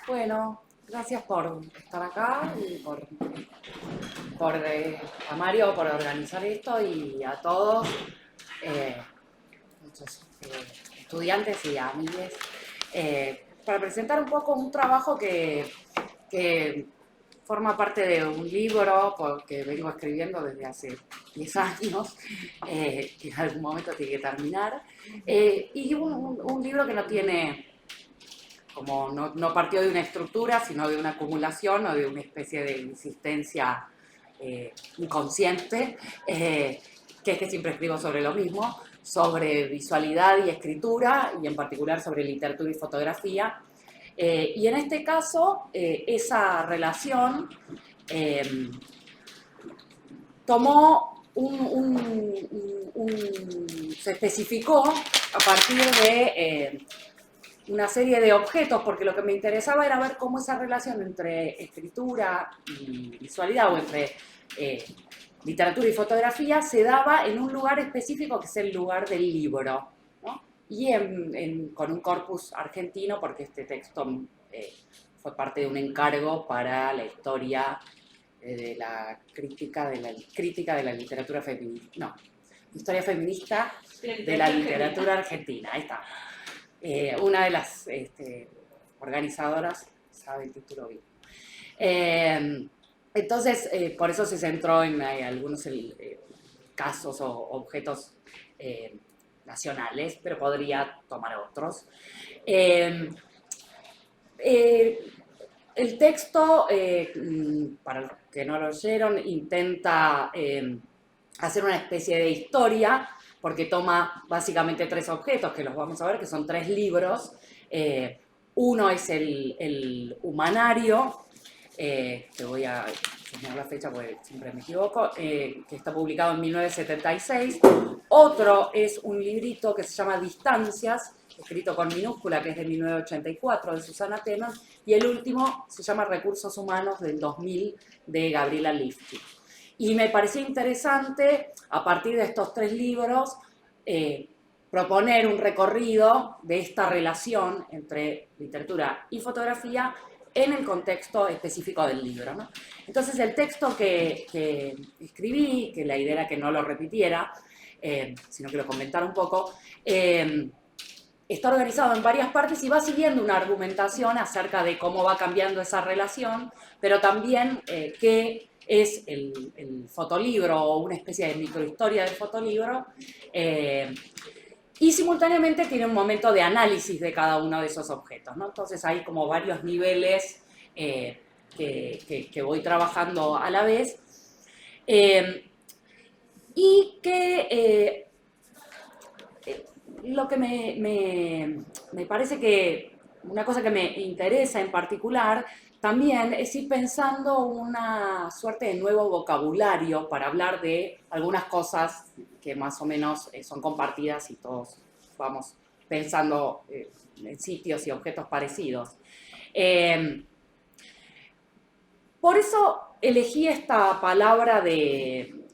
Bueno, gracias por estar acá y a Mario por organizar esto y a todos, eh, muchos estudiantes y amigues, para presentar un poco un trabajo que forma parte de un libro que vengo escribiendo desde hace 10 años, que en algún momento tiene que terminar, y un libro que no tiene como no partió de una estructura, sino de una acumulación o de una especie de insistencia inconsciente, que es que siempre escribo sobre lo mismo, sobre visualidad y escritura, y en particular sobre literatura y fotografía. Y en este caso, esa relación eh, tomó se especificó a partir de una serie de objetos, porque lo que me interesaba era ver cómo esa relación entre escritura y visualidad, o entre literatura y fotografía, se daba en un lugar específico que es el lugar del libro, ¿no? Y con un corpus argentino, porque este texto fue parte de un encargo para la historia de la crítica de la literatura feminista, no, historia feminista de la literatura argentina, ahí está. Una de las organizadoras sabe el título bien. Entonces, por eso se centró en algunos casos o objetos nacionales, pero podría tomar otros. Eh, eh, el texto, para los que no lo oyeron, intenta hacer una especie de historia, porque toma básicamente tres objetos, que los vamos a ver, que son tres libros. Uno es el humanario, que voy a señalar la fecha porque siempre me equivoco, que está publicado en 1976. Otro es un librito que se llama Distancias, escrito con minúscula, que es de 1984, de Susana Tenon, y el último se llama Recursos Humanos, del 2000, de Gabriela Lifchitz. Y me pareció interesante, a partir de estos tres libros, proponer un recorrido de esta relación entre literatura y fotografía en el contexto específico del libro, ¿no? Entonces el texto que escribí, que la idea era que no lo repitiera, sino que lo comentara un poco, está organizado en varias partes y va siguiendo una argumentación acerca de cómo va cambiando esa relación, pero también qué es el fotolibro o una especie de microhistoria del fotolibro, y simultáneamente tiene un momento de análisis de cada uno de esos objetos, ¿no? Entonces hay como varios niveles que voy trabajando a la vez, y que lo que me parece que una cosa que me interesa en particular también es ir pensando una suerte de nuevo vocabulario para hablar de algunas cosas que más o menos son compartidas y todos vamos pensando en sitios y objetos parecidos. Por eso elegí esta palabra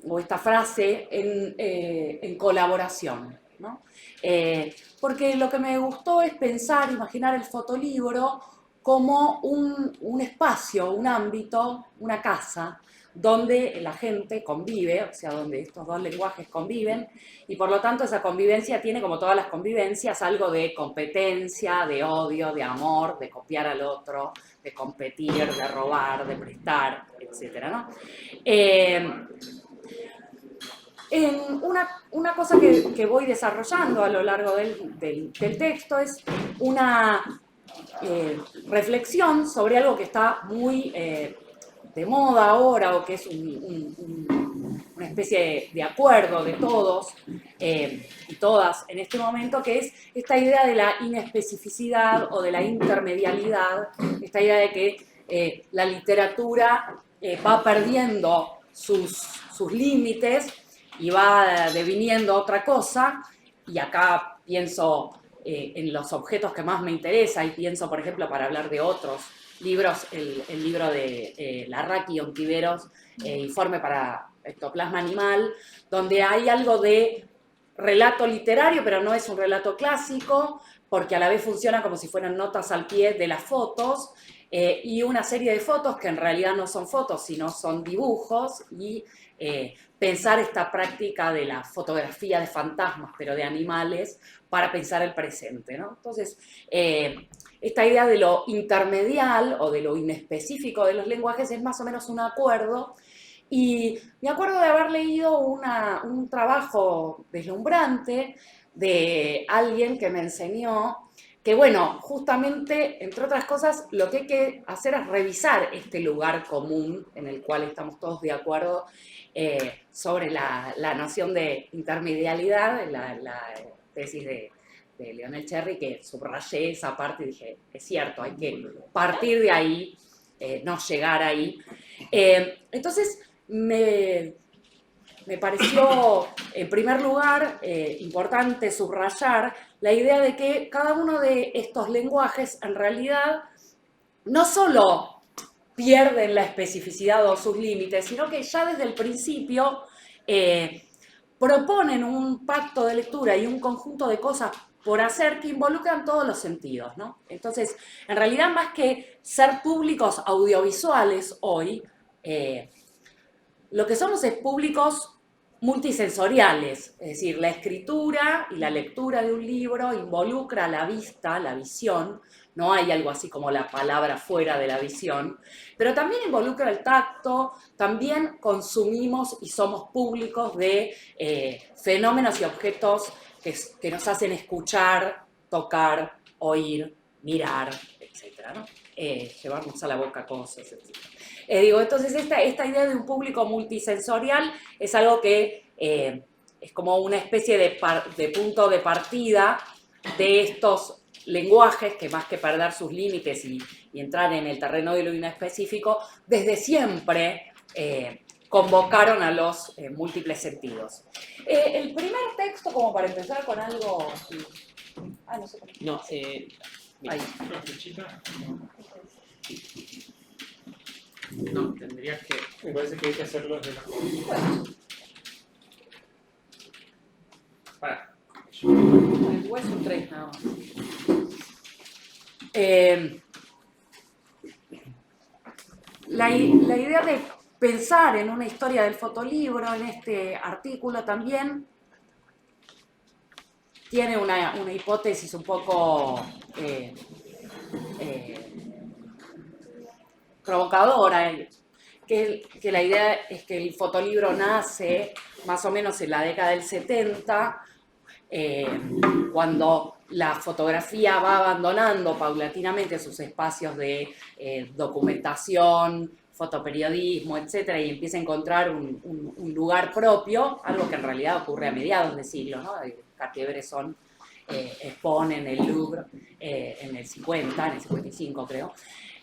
o esta frase en colaboración, ¿no? Porque lo que me gustó es pensar, imaginar el fotolibro como un espacio, un ámbito, una casa, donde la gente convive, o sea, donde estos dos lenguajes conviven, y por lo tanto esa convivencia tiene, como todas las convivencias, algo de competencia, de odio, de amor, de copiar al otro, de competir, de robar, de prestar, etcétera, ¿no? Una cosa que voy desarrollando a lo largo del texto es una reflexión sobre algo que está muy de moda ahora, o que es una especie de acuerdo de todos y todas en este momento, que es esta idea de la inespecificidad o de la intermedialidad, esta idea de que la literatura va perdiendo sus límites y va deviniendo otra cosa, y acá pienso en los objetos que más me interesa, y pienso, por ejemplo, para hablar de otros libros, el libro de Larraqui y Ontiveros, Informe para Ectoplasma Animal, donde hay algo de relato literario, pero no es un relato clásico, porque a la vez funciona como si fueran notas al pie de las fotos, y una serie de fotos que en realidad no son fotos, sino son dibujos, y pensar esta práctica de la fotografía de fantasmas, pero de animales, para pensar el presente, ¿no? Entonces, esta idea de lo intermedial o de lo inespecífico de los lenguajes es más o menos un acuerdo. Y me acuerdo de haber leído un trabajo deslumbrante de alguien que me enseñó que, bueno, justamente, entre otras cosas, lo que hay que hacer es revisar este lugar común en el cual estamos todos de acuerdo sobre la noción de intermedialidad, la tesis de Lionel Cherry, que subrayé esa parte y dije, es cierto, hay que partir de ahí, no llegar ahí. Entonces, me pareció, en primer lugar, importante subrayar la idea de que cada uno de estos lenguajes, en realidad, no solo pierden la especificidad o sus límites, sino que ya desde el principio proponen un pacto de lectura y un conjunto de cosas por hacer que involucran todos los sentidos, ¿no? Entonces, en realidad, más que ser públicos audiovisuales hoy, lo que somos es públicos multisensoriales, es decir, la escritura y la lectura de un libro involucra la vista, la visión, no hay algo así como la palabra fuera de la visión, pero también involucra el tacto, también consumimos y somos públicos de fenómenos y objetos que nos hacen escuchar, tocar, oír, mirar, etc., ¿no? Llevarnos a la boca cosas, etc. Entonces esta idea de un público multisensorial es algo que es como una especie de punto de partida de estos lenguajes que, más que perder sus límites y entrar en el terreno de lo inespecífico, desde siempre convocaron a los múltiples sentidos. El primer texto, como para empezar con algo... no sé cómo. No, ahí. No, tendrías que... Me parece que hay que hacerlo desde la... Bueno. Para. El hueso 3 nada más. La idea de pensar en una historia del fotolibro en este artículo también tiene una hipótesis un poco provocadora, que la idea es que el fotolibro nace más o menos en la década del 70, cuando la fotografía va abandonando paulatinamente sus espacios de documentación, fotoperiodismo, etcétera, y empieza a encontrar un lugar propio, algo que en realidad ocurre a mediados de siglo, ¿no? Cartier-Bresson expone en el Louvre en el 50, en el 55 creo,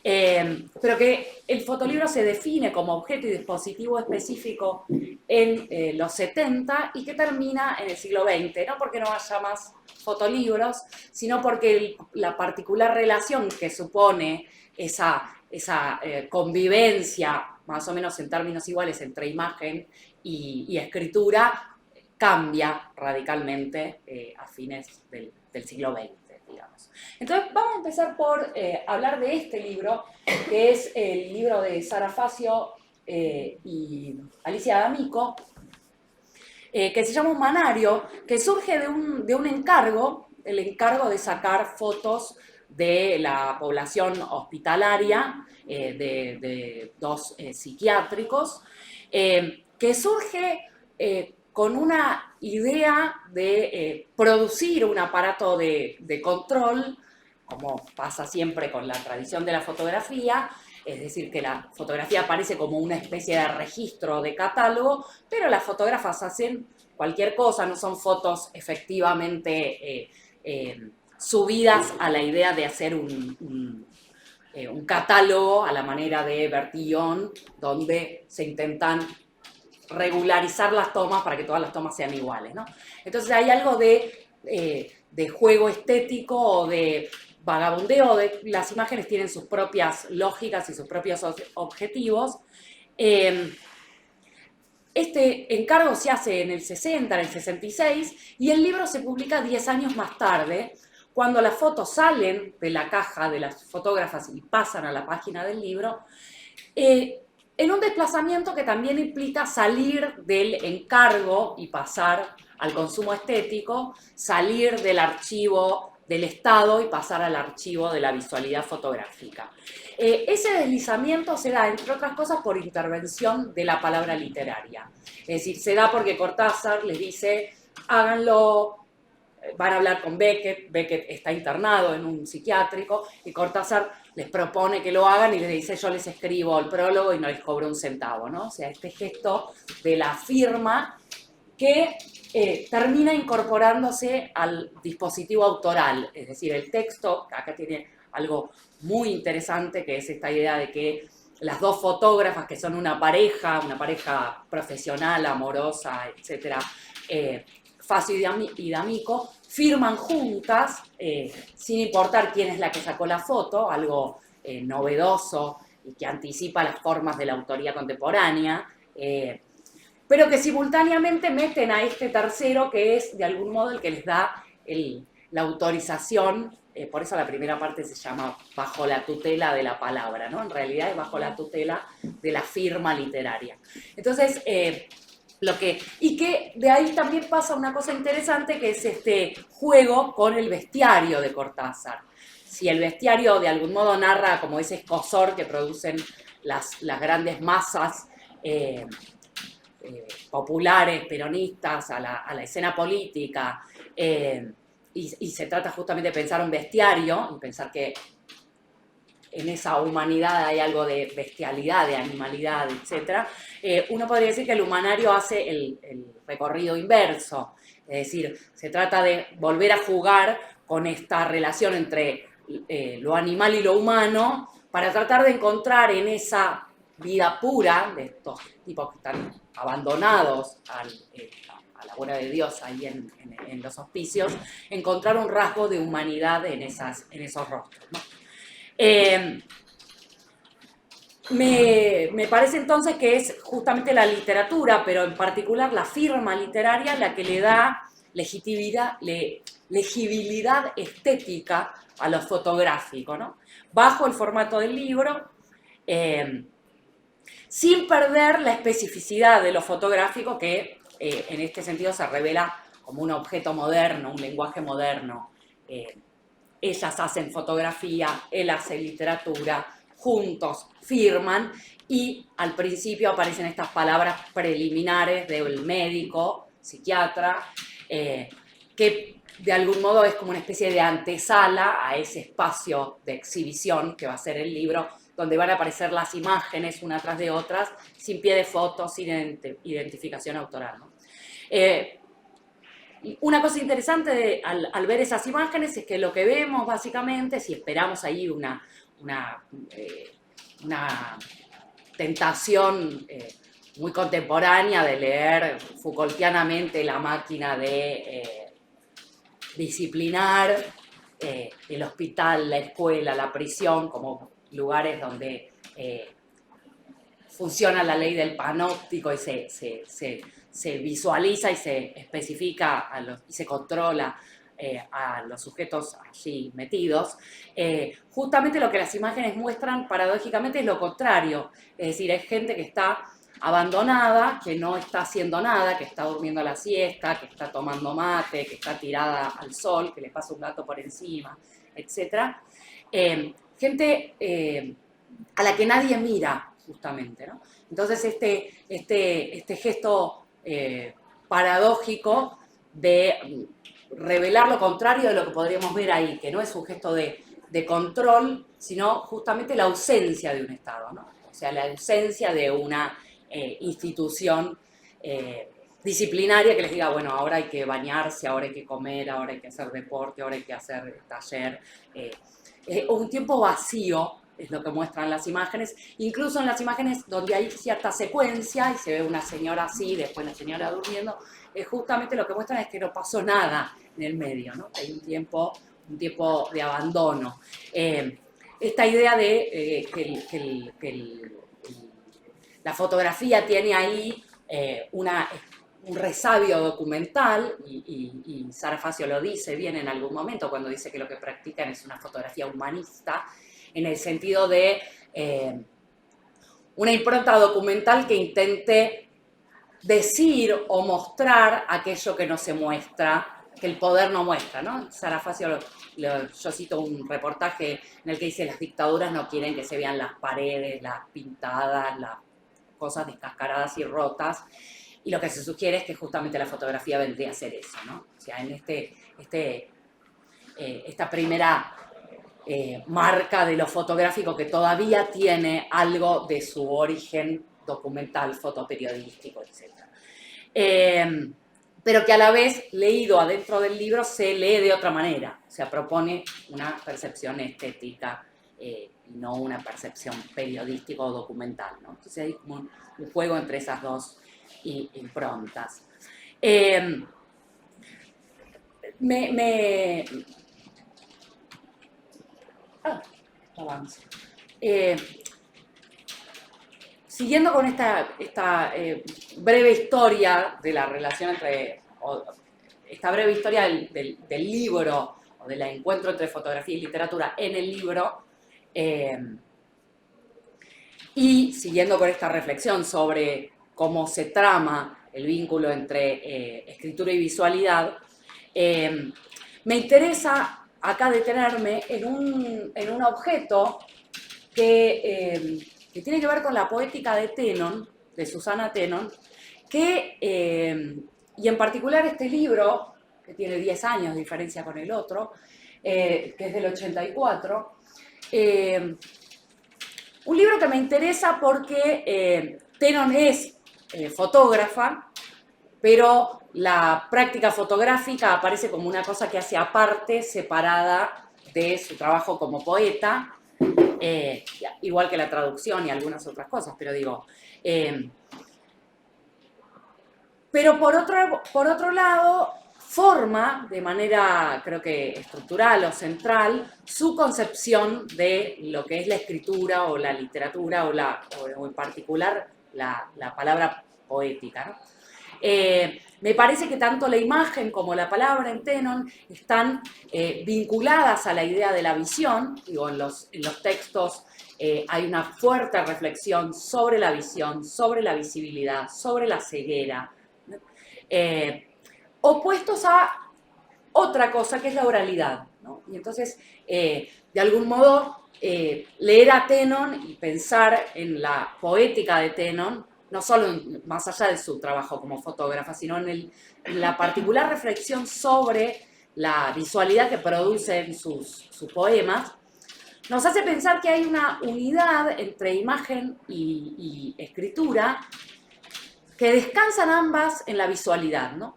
pero que el fotolibro se define como objeto y dispositivo específico en los 70 y que termina en el siglo XX, no porque no haya más fotolibros, sino porque la particular relación que supone esa convivencia, más o menos en términos iguales, entre imagen y escritura, cambia radicalmente a fines del siglo XX, digamos. Entonces, vamos a empezar por hablar de este libro, que es el libro de Sara Facio y Alicia D'Amico, que se llama Humanario, que surge de un encargo, el encargo de sacar fotos de la población hospitalaria, de dos psiquiátricos, que surge con una idea de producir un aparato de control, como pasa siempre con la tradición de la fotografía, es decir, que la fotografía aparece como una especie de registro de catálogo, pero las fotógrafas hacen cualquier cosa, no son fotos efectivamente subidas a la idea de hacer un catálogo a la manera de Bertillon, donde se intentan regularizar las tomas para que todas las tomas sean iguales, ¿no? Entonces hay algo de juego estético o de vagabundeo, las imágenes tienen sus propias lógicas y sus propios objetivos. Este encargo se hace en el 60, en el 66, y el libro se publica 10 años más tarde, cuando las fotos salen de la caja de las fotógrafas y pasan a la página del libro, en un desplazamiento que también implica salir del encargo y pasar al consumo estético, salir del archivo del Estado y pasar al archivo de la visualidad fotográfica. Ese deslizamiento se da, entre otras cosas, por intervención de la palabra literaria. Es decir, se da porque Cortázar les dice, háganlo, van a hablar con Beckett, Beckett está internado en un psiquiátrico, y Cortázar les propone que lo hagan y les dice, yo les escribo el prólogo y no les cobro un centavo, ¿no? O sea, este gesto de la firma que termina incorporándose al dispositivo autoral, es decir, el texto, acá tiene algo muy interesante, que es esta idea de que las dos fotógrafas, que son una pareja profesional, amorosa, etcétera, Facio y D'Amico, firman juntas, sin importar quién es la que sacó la foto, algo novedoso y que anticipa las formas de la autoría contemporánea, pero que simultáneamente meten a este tercero que es de algún modo el que les da la autorización, por eso la primera parte se llama bajo la tutela de la palabra, ¿no? En realidad es bajo la tutela de la firma literaria. Entonces, y que de ahí también pasa una cosa interesante, que es este juego con el bestiario de Cortázar. Si el bestiario de algún modo narra como ese escozor que producen las grandes masas populares, peronistas, a la escena política, y se trata justamente de pensar un bestiario, y pensar que en esa humanidad hay algo de bestialidad, de animalidad, etc. Uno podría decir que el humanario hace el recorrido inverso, es decir, se trata de volver a jugar con esta relación entre lo animal y lo humano, para tratar de encontrar en esa vida pura de estos tipos que están abandonados a la buena de Dios ahí en los hospicios, encontrar un rasgo de humanidad en esos rostros, ¿no? Me parece entonces que es justamente la literatura, pero en particular la firma literaria, la que le da legibilidad estética a lo fotográfico, ¿no? Bajo el formato del libro, sin perder la especificidad de lo fotográfico, que en este sentido se revela como un objeto moderno, un lenguaje moderno. Ellas hacen fotografía, él hace literatura, juntos firman, y al principio aparecen estas palabras preliminares del médico, psiquiatra, que de algún modo es como una especie de antesala a ese espacio de exhibición que va a ser el libro, donde van a aparecer las imágenes una tras de otras, sin pie de foto, sin identificación autoral, ¿no? Una cosa interesante al ver esas imágenes es que lo que vemos básicamente, si esperamos ahí una tentación muy contemporánea de leer Foucaultianamente La máquina de disciplinar, el hospital, la escuela, la prisión como lugares donde funciona la ley del panóptico y se visualiza y se especifica y se controla a los sujetos allí metidos. Justamente lo que las imágenes muestran paradójicamente es lo contrario, es decir, es gente que está abandonada, que no está haciendo nada, que está durmiendo la siesta, que está tomando mate, que está tirada al sol, que le pasa un gato por encima, etc. Gente a la que nadie mira, justamente, ¿no? Entonces este gesto paradójico de revelar lo contrario de lo que podríamos ver ahí, que no es un gesto de control, sino justamente la ausencia de un Estado, ¿no? O sea, la ausencia de una institución disciplinaria que les diga, bueno, ahora hay que bañarse, ahora hay que comer, ahora hay que hacer deporte, ahora hay que hacer taller. Un tiempo vacío es lo que muestran las imágenes, incluso en las imágenes donde hay cierta secuencia y se ve una señora así, después la señora durmiendo, justamente lo que muestran es que no pasó nada en el medio, ¿no? Hay un tiempo de abandono. Esta idea de que la fotografía tiene ahí un resabio documental, y Sara Facio lo dice bien en algún momento cuando dice que lo que practican es una fotografía humanista, en el sentido de una impronta documental que intente decir o mostrar aquello que no se muestra, que el poder no muestra, ¿no? Sara Facio, yo cito un reportaje en el que dice: las dictaduras no quieren que se vean las paredes, las pintadas, las cosas descascaradas y rotas, y lo que se sugiere es que justamente la fotografía vendría a ser eso, ¿no? O sea, en esta primera marca de lo fotográfico que todavía tiene algo de su origen documental, fotoperiodístico, etc. Pero que a la vez, leído adentro del libro, se lee de otra manera, o sea, propone una percepción estética y no una percepción periodística o documental, ¿no? Entonces hay como un juego entre esas dos improntas. Avance. Siguiendo con esta breve historia de la relación esta breve historia del libro, o del encuentro entre fotografía y literatura en el libro, y siguiendo con esta reflexión sobre cómo se trama el vínculo entre escritura y visualidad, me interesa acá detenerme en un objeto que tiene que ver con la poética de Tenon, de Susana Tenon, y en particular este libro, que tiene 10 años de diferencia con el otro, que es del 84, un libro que me interesa porque Tenon es fotógrafa, pero la práctica fotográfica aparece como una cosa que hace aparte, separada de su trabajo como poeta, igual que la traducción y algunas otras cosas, pero digo... pero por otro lado, forma de manera, creo que estructural o central, su concepción de lo que es la escritura o la literatura o en particular la palabra poética, ¿no? Me parece que tanto la imagen como la palabra en Tenon están vinculadas a la idea de la visión. Digo, en los textos hay una fuerte reflexión sobre la visión, sobre la visibilidad, sobre la ceguera, opuestos a otra cosa que es la oralidad, ¿no? Y entonces, de algún modo, leer a Tenon y pensar en la poética de Tenon, no solo más allá de su trabajo como fotógrafa, sino en la particular reflexión sobre la visualidad que produce en sus poemas, nos hace pensar que hay una unidad entre imagen y escritura que descansan ambas en la visualidad, ¿no?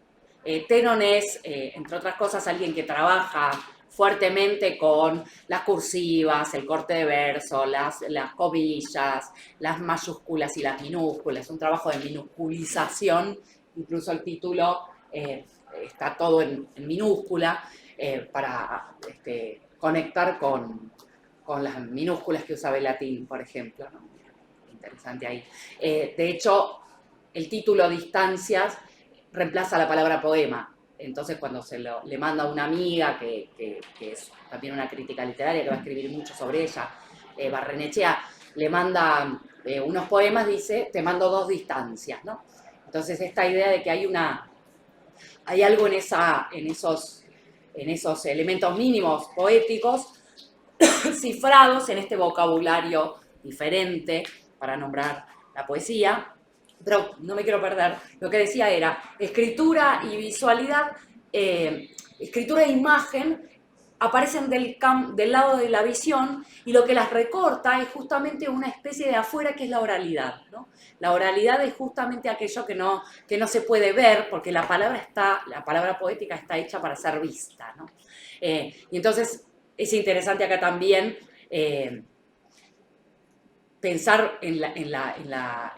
Tenon es, entre otras cosas, alguien que trabaja fuertemente con las cursivas, el corte de verso, las comillas, las mayúsculas y las minúsculas, un trabajo de minusculización, incluso el título está todo en minúscula, para conectar con las minúsculas que usa Belatín, por ejemplo, ¿no? Interesante ahí. De hecho, el título Distancias reemplaza la palabra poema. Entonces, cuando le manda a una amiga, que es también una crítica literaria, que va a escribir mucho sobre ella, Barrenechea, le manda unos poemas, dice: te mando 2 distancias, ¿no? Entonces, esta idea de que hay algo en esos elementos mínimos poéticos cifrados en este vocabulario diferente para nombrar la poesía. Pero no me quiero perder, lo que decía era, escritura y visualidad, escritura e imagen aparecen del lado de la visión, y lo que las recorta es justamente una especie de afuera que es la oralidad, ¿no? La oralidad es justamente aquello que no se puede ver, porque la palabra poética está hecha para ser vista, ¿no? Y entonces es interesante acá también pensar en la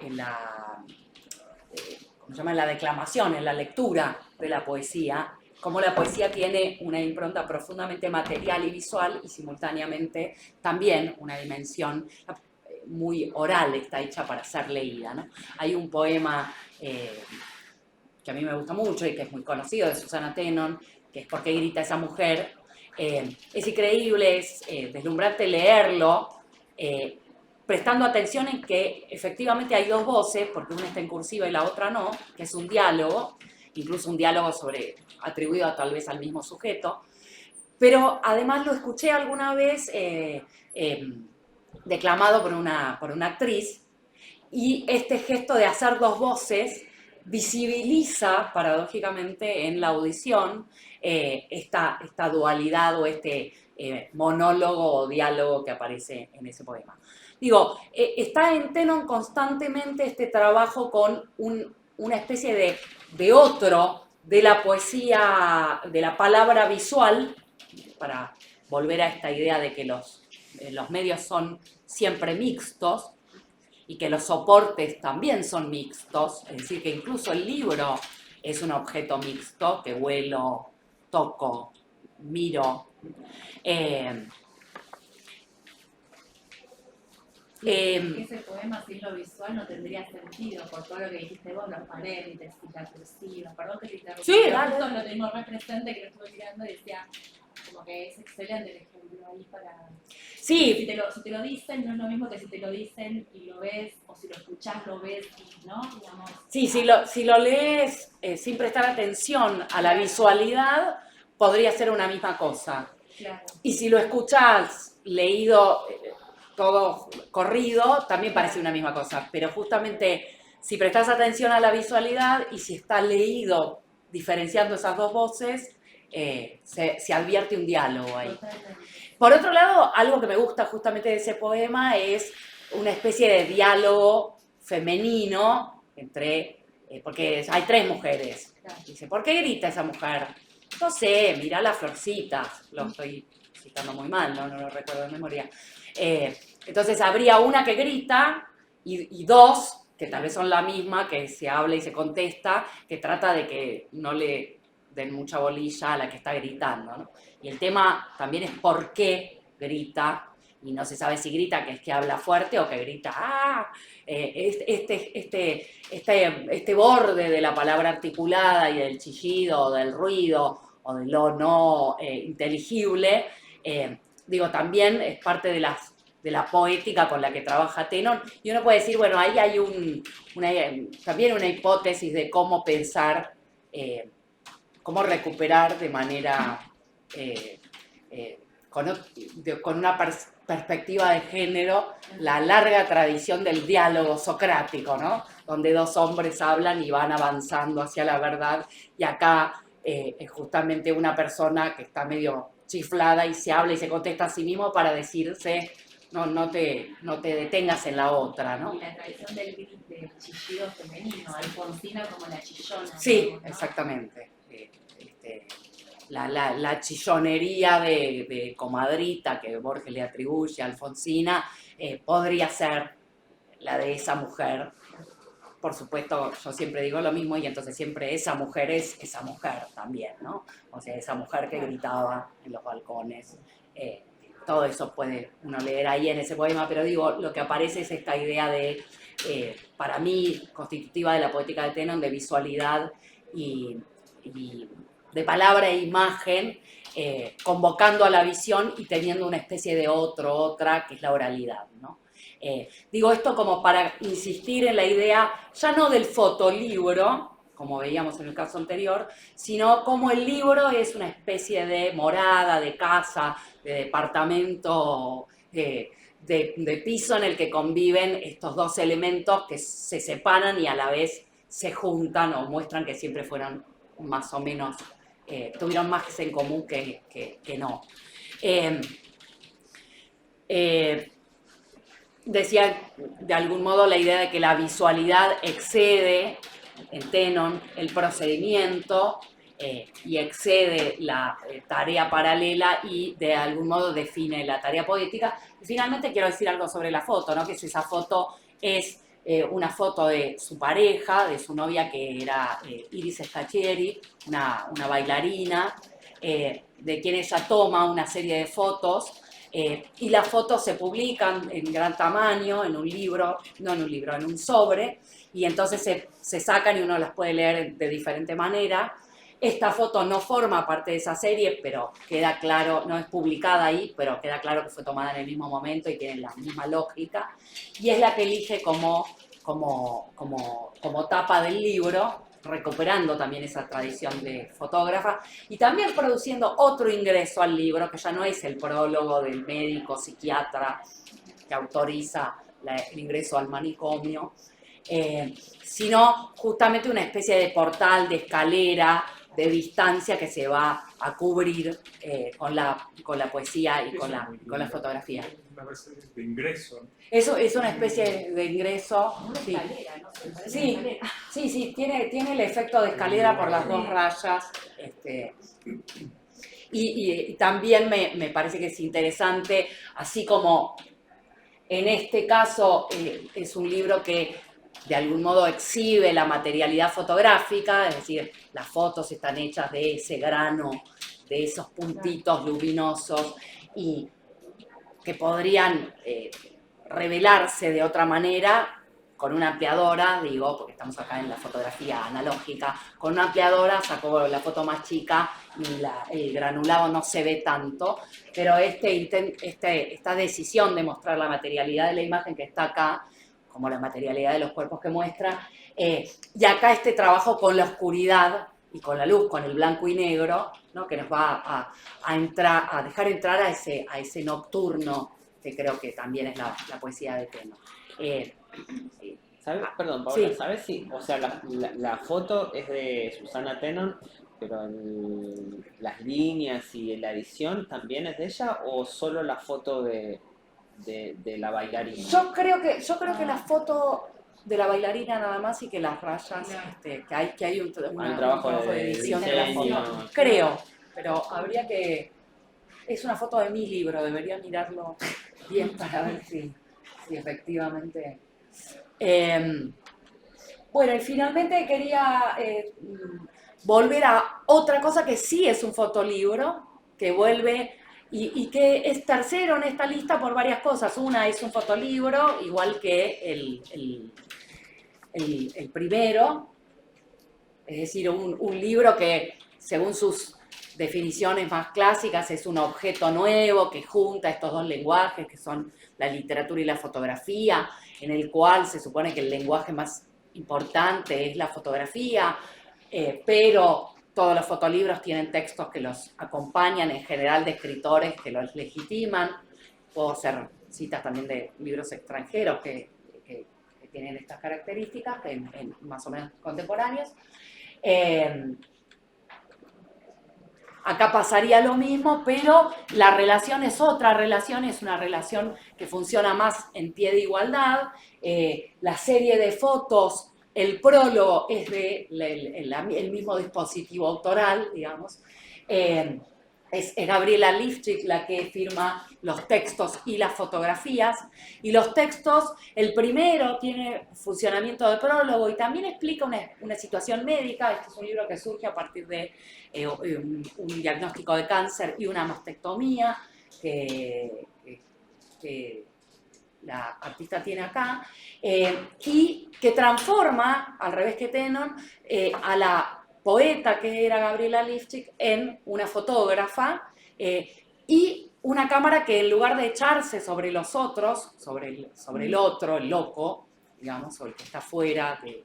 ¿cómo se llama? En la declamación, en la lectura de la poesía, cómo la poesía tiene una impronta profundamente material y visual, y simultáneamente también una dimensión. muy oral, está hecha para ser leída, ¿no? Hay un poema que a mí me gusta mucho y que es muy conocido, de Susana Tenon, que es ¿Por qué grita esa mujer? Es increíble, es deslumbrante leerlo, prestando atención en que efectivamente hay dos voces, porque una está en cursiva y la otra no, que es un diálogo, incluso un diálogo atribuido tal vez al mismo sujeto, pero además lo escuché alguna vez declamado por una actriz, y este gesto de hacer dos voces visibiliza paradójicamente en la audición esta dualidad o este monólogo o diálogo que aparece en ese poema. Digo, está en Tenon constantemente este trabajo con una especie de otro de la poesía, de la palabra visual, para volver a esta idea de que los medios son siempre mixtos y que los soportes también son mixtos, es decir, que incluso el libro es un objeto mixto, que huelo, toco, miro. Ese poema sin lo visual no tendría sentido, por todo lo que dijiste vos, los paréntesis, la cursiva, perdón que te interrumpí, Sí, pero dale. justo lo tengo re presente, que lo estuve mirando y decía, como que es excelente el ejemplo ahí para... Sí. Si te lo dicen, no es lo mismo que si te lo dicen y lo ves, o si lo escuchás, lo ves, y, ¿no? Digamos, Sí, si lo lees sin prestar atención a la visualidad, podría ser una misma cosa. claro. Y si lo escuchás leído todo corrido, también parece una misma cosa. Pero justamente si prestás atención a la visualidad y si está leído diferenciando esas dos voces, se advierte un diálogo ahí. Totalmente. Por otro lado, algo que me gusta justamente de ese poema es una especie de diálogo femenino entre, porque hay tres mujeres. Claro. Dice, ¿por qué grita esa mujer? No sé, mirá las florcitas. Lo estoy citando muy mal, no lo recuerdo de memoria. Entonces habría una que grita y dos, que tal vez son la misma, que se habla y se contesta, que trata de que no le den mucha bolilla a la que está gritando, ¿no? Y el tema también es por qué grita, y no se sabe si grita que es que habla fuerte o que grita ¡ah! Este borde de la palabra articulada y del chillido o del ruido o de lo no inteligible, digo, también es parte de la poética con la que trabaja Tenon, y uno puede decir, bueno, ahí hay también una hipótesis de cómo pensar, cómo recuperar de manera, con una perspectiva de género, la larga tradición del diálogo socrático, ¿no? Donde dos hombres hablan y van avanzando hacia la verdad, y acá es justamente una persona que está medio chiflada y se habla y se contesta a sí mismo para decirse, no te detengas en la otra, ¿no? Y la tradición del chillido femenino, Alfonsina como la chillona. Sí, ¿no? exactamente. La chillonería de comadrita que Borges le atribuye a Alfonsina podría ser la de esa mujer. Por supuesto, yo siempre digo lo mismo y entonces siempre esa mujer es esa mujer también, ¿no? O sea, esa mujer que gritaba en los balcones. Todo eso puede uno leer ahí en ese poema, pero digo, lo que aparece es esta idea de, para mí, constitutiva de la poética de Tenon, de visualidad y de palabra e imagen, convocando a la visión y teniendo una especie de otra, que es la oralidad, ¿no? Digo esto como para insistir en la idea, ya no del fotolibro, como veíamos en el caso anterior, sino como el libro es una especie de morada, de casa, de departamento, de piso en el que conviven estos dos elementos que se separan y a la vez se juntan o muestran que siempre fueron más o menos, tuvieron más en común que no. Decía de algún modo la idea de que la visualidad excede en Tenon el procedimiento y excede la tarea paralela y de algún modo define la tarea poética. Y finalmente quiero decir algo sobre la foto, ¿no? Que esa foto es una foto de su pareja, de su novia, que era Iris Scacchieri, una bailarina, de quien ella toma una serie de fotos y las fotos se publican en gran tamaño, en un libro, no en un libro, en un sobre, y entonces se sacan y uno las puede leer de diferente manera. Esta foto no forma parte de esa serie, pero queda claro, no es publicada ahí, pero queda claro que fue tomada en el mismo momento y tiene la misma lógica. Y es la que elige como tapa del libro, recuperando también esa tradición de fotógrafa y también produciendo otro ingreso al libro, que ya no es el prólogo del médico psiquiatra que autoriza el ingreso al manicomio, sino justamente una especie de portal, de escalera, de distancia que se va a cubrir con la poesía y con la fotografía. Una especie de ingreso. Eso es una especie de ingreso. Una Sí. escalera, no sé, parece Sí, una escalera. sí, tiene el efecto de escalera por las dos rayas. Y también me parece que es interesante, así como en este caso es un libro que de algún modo exhibe la materialidad fotográfica, es decir, las fotos están hechas de ese grano, de esos puntitos luminosos y que podrían revelarse de otra manera con una ampliadora, digo, porque estamos acá en la fotografía analógica, con una ampliadora saco la foto más chica y el granulado no se ve tanto, pero esta decisión de mostrar la materialidad de la imagen que está acá, como la materialidad de los cuerpos que muestra, y acá este trabajo con la oscuridad y con la luz, con el blanco y negro, ¿no? Que nos va a dejar entrar a ese nocturno, que creo que también es la poesía de Teno. ¿Sabes? Perdón, Paola, Sí. ¿sabes si, o sea, la foto es de Susana Tenon, pero las líneas y la edición también es de ella o solo la foto de la bailarina? Yo creo que la foto de la bailarina nada más y que las rayas, que hay un trabajo de edición de la diseño. foto. Creo, pero habría que... Es una foto de mi libro, debería mirarlo bien para ver si efectivamente... Bueno, y finalmente quería volver a otra cosa que sí es un fotolibro, que vuelve y que es tercero en esta lista por varias cosas. Una es un fotolibro, igual que el primero, es decir, un libro que según sus definiciones más clásicas es un objeto nuevo que junta estos dos lenguajes que son la literatura y la fotografía, en el cual se supone que el lenguaje más importante es la fotografía, pero todos los fotolibros tienen textos que los acompañan, en general de escritores que los legitiman. Puedo hacer citas también de libros extranjeros que tienen estas características, más o menos contemporáneos. Acá pasaría lo mismo, pero la relación es otra relación, es una relación que funciona más en pie de igualdad. La serie de fotos, el prólogo es de el mismo dispositivo autoral, digamos. Es Gabriela Lifchik la que firma los textos y las fotografías. Y los textos, el primero tiene funcionamiento de prólogo y también explica una situación médica. Este es un libro que surge a partir de un diagnóstico de cáncer y una mastectomía que la artista tiene acá, y que transforma, al revés que Tenon, a la poeta que era Gabriela Lifchik en una fotógrafa y una cámara que en lugar de echarse sobre los otros, sobre el otro, el loco, digamos, o el que está fuera de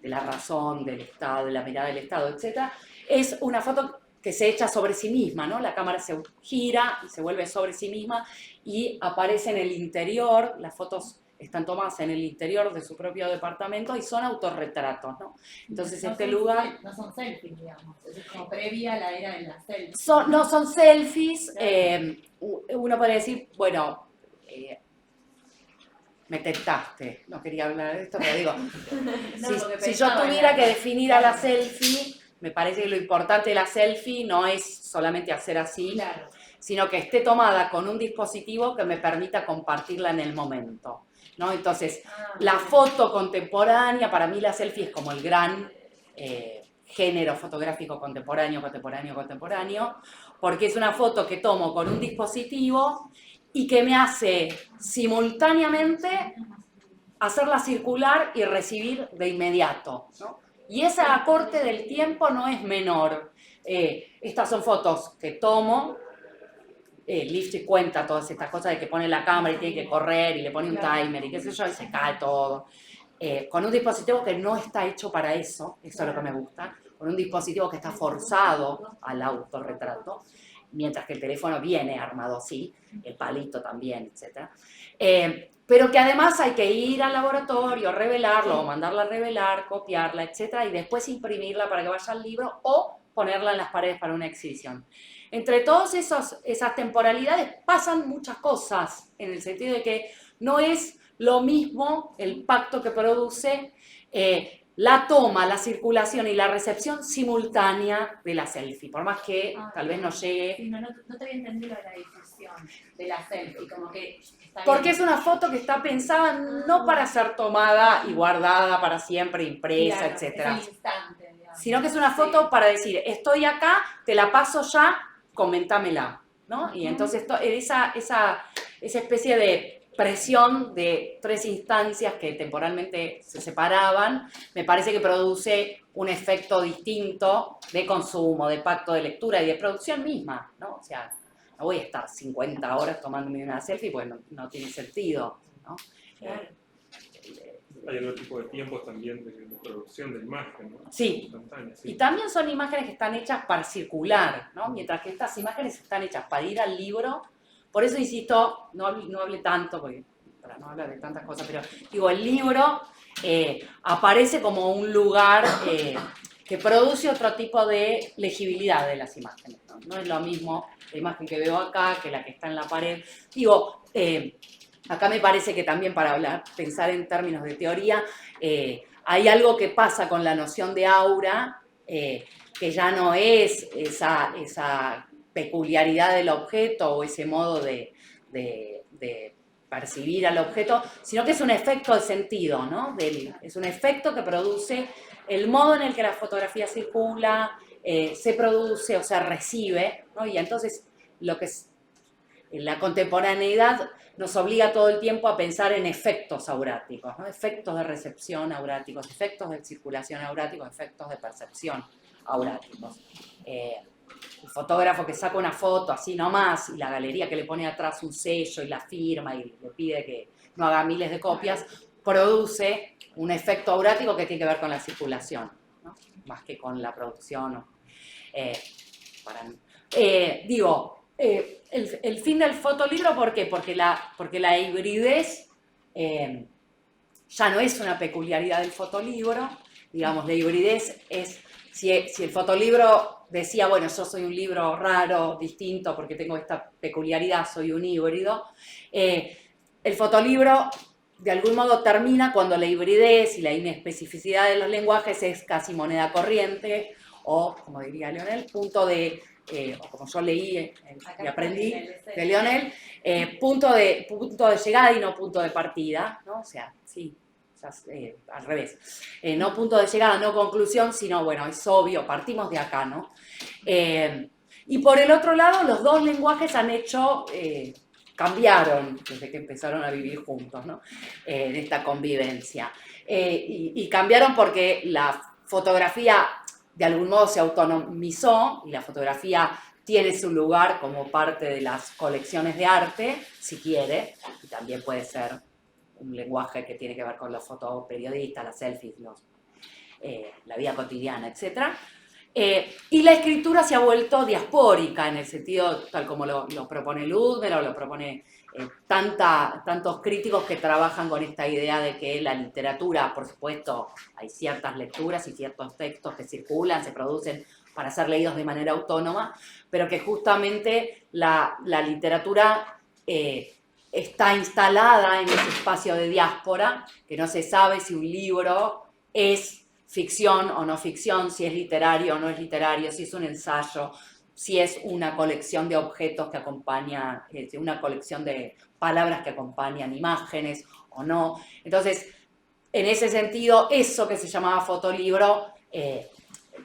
la razón, del Estado, de la mirada del Estado, etc., es una foto que se echa sobre sí misma, ¿no? La cámara se gira y se vuelve sobre sí misma y aparece en el interior, las fotos están tomadas en el interior de su propio departamento y son autorretratos, ¿no? Entonces No este son lugar... No son selfies, digamos, es como previa a la era de las selfies. No son selfies, uno puede decir, bueno, me tentaste, no quería hablar de esto, pero digo, si yo tuviera que definir a la selfie, me parece que lo importante de la selfie no es solamente hacer así, Claro. sino que esté tomada con un dispositivo que me permita compartirla en el momento, ¿no? Entonces, la foto contemporánea, para mí la selfie es como el gran género fotográfico contemporáneo, porque es una foto que tomo con un dispositivo y que me hace simultáneamente hacerla circular y recibir de inmediato, ¿no? Y ese acorte del tiempo no es menor. Estas son fotos que tomo, Lifshitz cuenta todas estas cosas de que pone la cámara y tiene que correr y le pone un timer y qué sé yo, y se cae todo. Con un dispositivo que no está hecho para eso, eso es lo que me gusta, con un dispositivo que está forzado al autorretrato, mientras que el teléfono viene armado así, el palito también, etc. Pero que además hay que ir al laboratorio, revelarlo, o mandarla a revelar, copiarla, etc. Y después imprimirla para que vaya al libro o ponerla en las paredes para una exhibición. Entre todas esas temporalidades pasan muchas cosas, en el sentido de que no es lo mismo el pacto que produce la toma, la circulación y la recepción simultánea de la selfie, por más que tal vez no llegue. Sí, no te había entendido la difusión de la selfie, como que está Porque bien. es una foto que está pensada no para ser tomada y guardada para siempre, impresa, Claro, etcétera, es el instante, digamos. sino que es una foto para decir, estoy acá, te la paso ya, comentámela, ¿no? Y entonces esa especie de presión de tres instancias que temporalmente se separaban, me parece que produce un efecto distinto de consumo, de pacto de lectura y de producción misma, ¿no? O sea, no voy a estar 50 horas tomándome una selfie porque no tiene sentido, ¿no? Claro. Hay otro tipo de tiempos también de producción de imagen, ¿no? Sí. Instantánea, Y sí. también son imágenes que están hechas para circular, ¿no? Mientras que estas imágenes están hechas para ir al libro. Por eso insisto, no hable tanto, porque para no hablar de tantas cosas, pero digo, el libro aparece como un lugar que produce otro tipo de legibilidad de las imágenes, ¿no? No es lo mismo la imagen que veo acá que la que está en la pared. Digo, acá me parece que también para pensar en términos de teoría, hay algo que pasa con la noción de aura, que ya no es esa peculiaridad del objeto o ese modo de percibir al objeto, sino que es un efecto de sentido, ¿no? Es un efecto que produce el modo en el que la fotografía circula, se produce o se recibe, ¿no? Y entonces lo que es la contemporaneidad nos obliga todo el tiempo a pensar en efectos auráticos, ¿no? Efectos de recepción auráticos, efectos de circulación auráticos, efectos de percepción auráticos. El fotógrafo que saca una foto así nomás y la galería que le pone atrás un sello y la firma y le pide que no haga miles de copias, produce un efecto aurático que tiene que ver con la circulación, ¿no? Más que con la producción. El fin del fotolibro, ¿por qué? Porque la hibridez ya no es una peculiaridad del fotolibro. Digamos, la hibridez es, si el fotolibro decía, bueno, yo soy un libro raro, distinto, porque tengo esta peculiaridad, soy un híbrido, el fotolibro de algún modo termina cuando la hibridez y la inespecificidad de los lenguajes es casi moneda corriente, o, como diría Leonel, punto de, o como yo leí y aprendí de Leonel, punto de llegada y no punto de partida, ¿no? O sea, sí. Al revés, no punto de llegada, no conclusión, sino, bueno, es obvio, partimos de acá, ¿no? Y por el otro lado, los dos lenguajes han hecho, cambiaron desde que empezaron a vivir juntos, ¿no? En esta convivencia. Y cambiaron porque la fotografía de algún modo se autonomizó y la fotografía tiene su lugar como parte de las colecciones de arte, si quiere, y también puede ser un lenguaje que tiene que ver con los fotoperiodistas, las selfies, la vida cotidiana, etc. Y la escritura se ha vuelto diaspórica en el sentido tal como lo propone Ludmer o lo propone tantos críticos que trabajan con esta idea de que la literatura, por supuesto, hay ciertas lecturas y ciertos textos que circulan, se producen para ser leídos de manera autónoma, pero que justamente la literatura está instalada en ese espacio de diáspora, que no se sabe si un libro es ficción o no ficción, si es literario o no es literario, si es un ensayo, si es una colección de objetos que acompaña, una colección de palabras que acompañan imágenes o no. Entonces, en ese sentido, eso que se llamaba fotolibro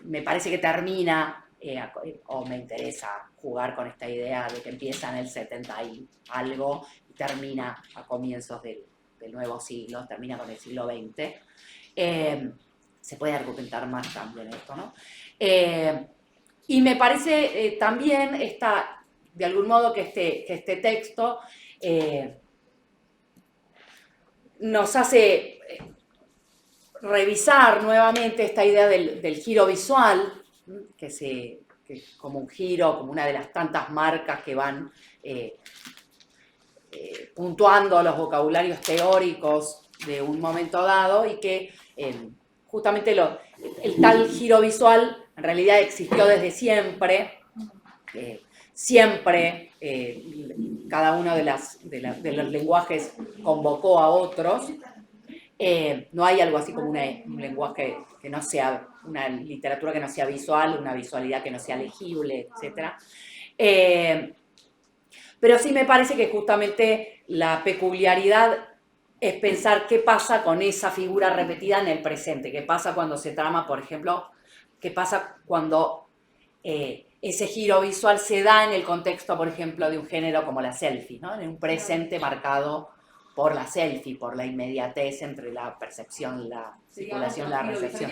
me parece que termina, o me interesa jugar con esta idea de que empieza en el 70 y algo y termina a comienzos del nuevo siglo, termina con el siglo XX. Se puede argumentar más también esto, ¿no? Y me parece también de algún modo que este texto nos hace revisar nuevamente esta idea del giro visual, que es como un giro, como una de las tantas marcas que van puntuando los vocabularios teóricos de un momento dado y que justamente el tal giro visual en realidad existió desde siempre. Siempre cada uno de los lenguajes convocó a otros. No hay algo así como un lenguaje que no sea, una literatura que no sea visual, una visualidad que no sea legible, etc. Pero sí me parece que justamente la peculiaridad es pensar qué pasa con esa figura repetida en el presente, qué pasa cuando se trama, por ejemplo, qué pasa cuando ese giro visual se da en el contexto, por ejemplo, de un género como la selfie, ¿no? En un presente marcado por la selfie, por la inmediatez entre la percepción, la circulación, la recepción.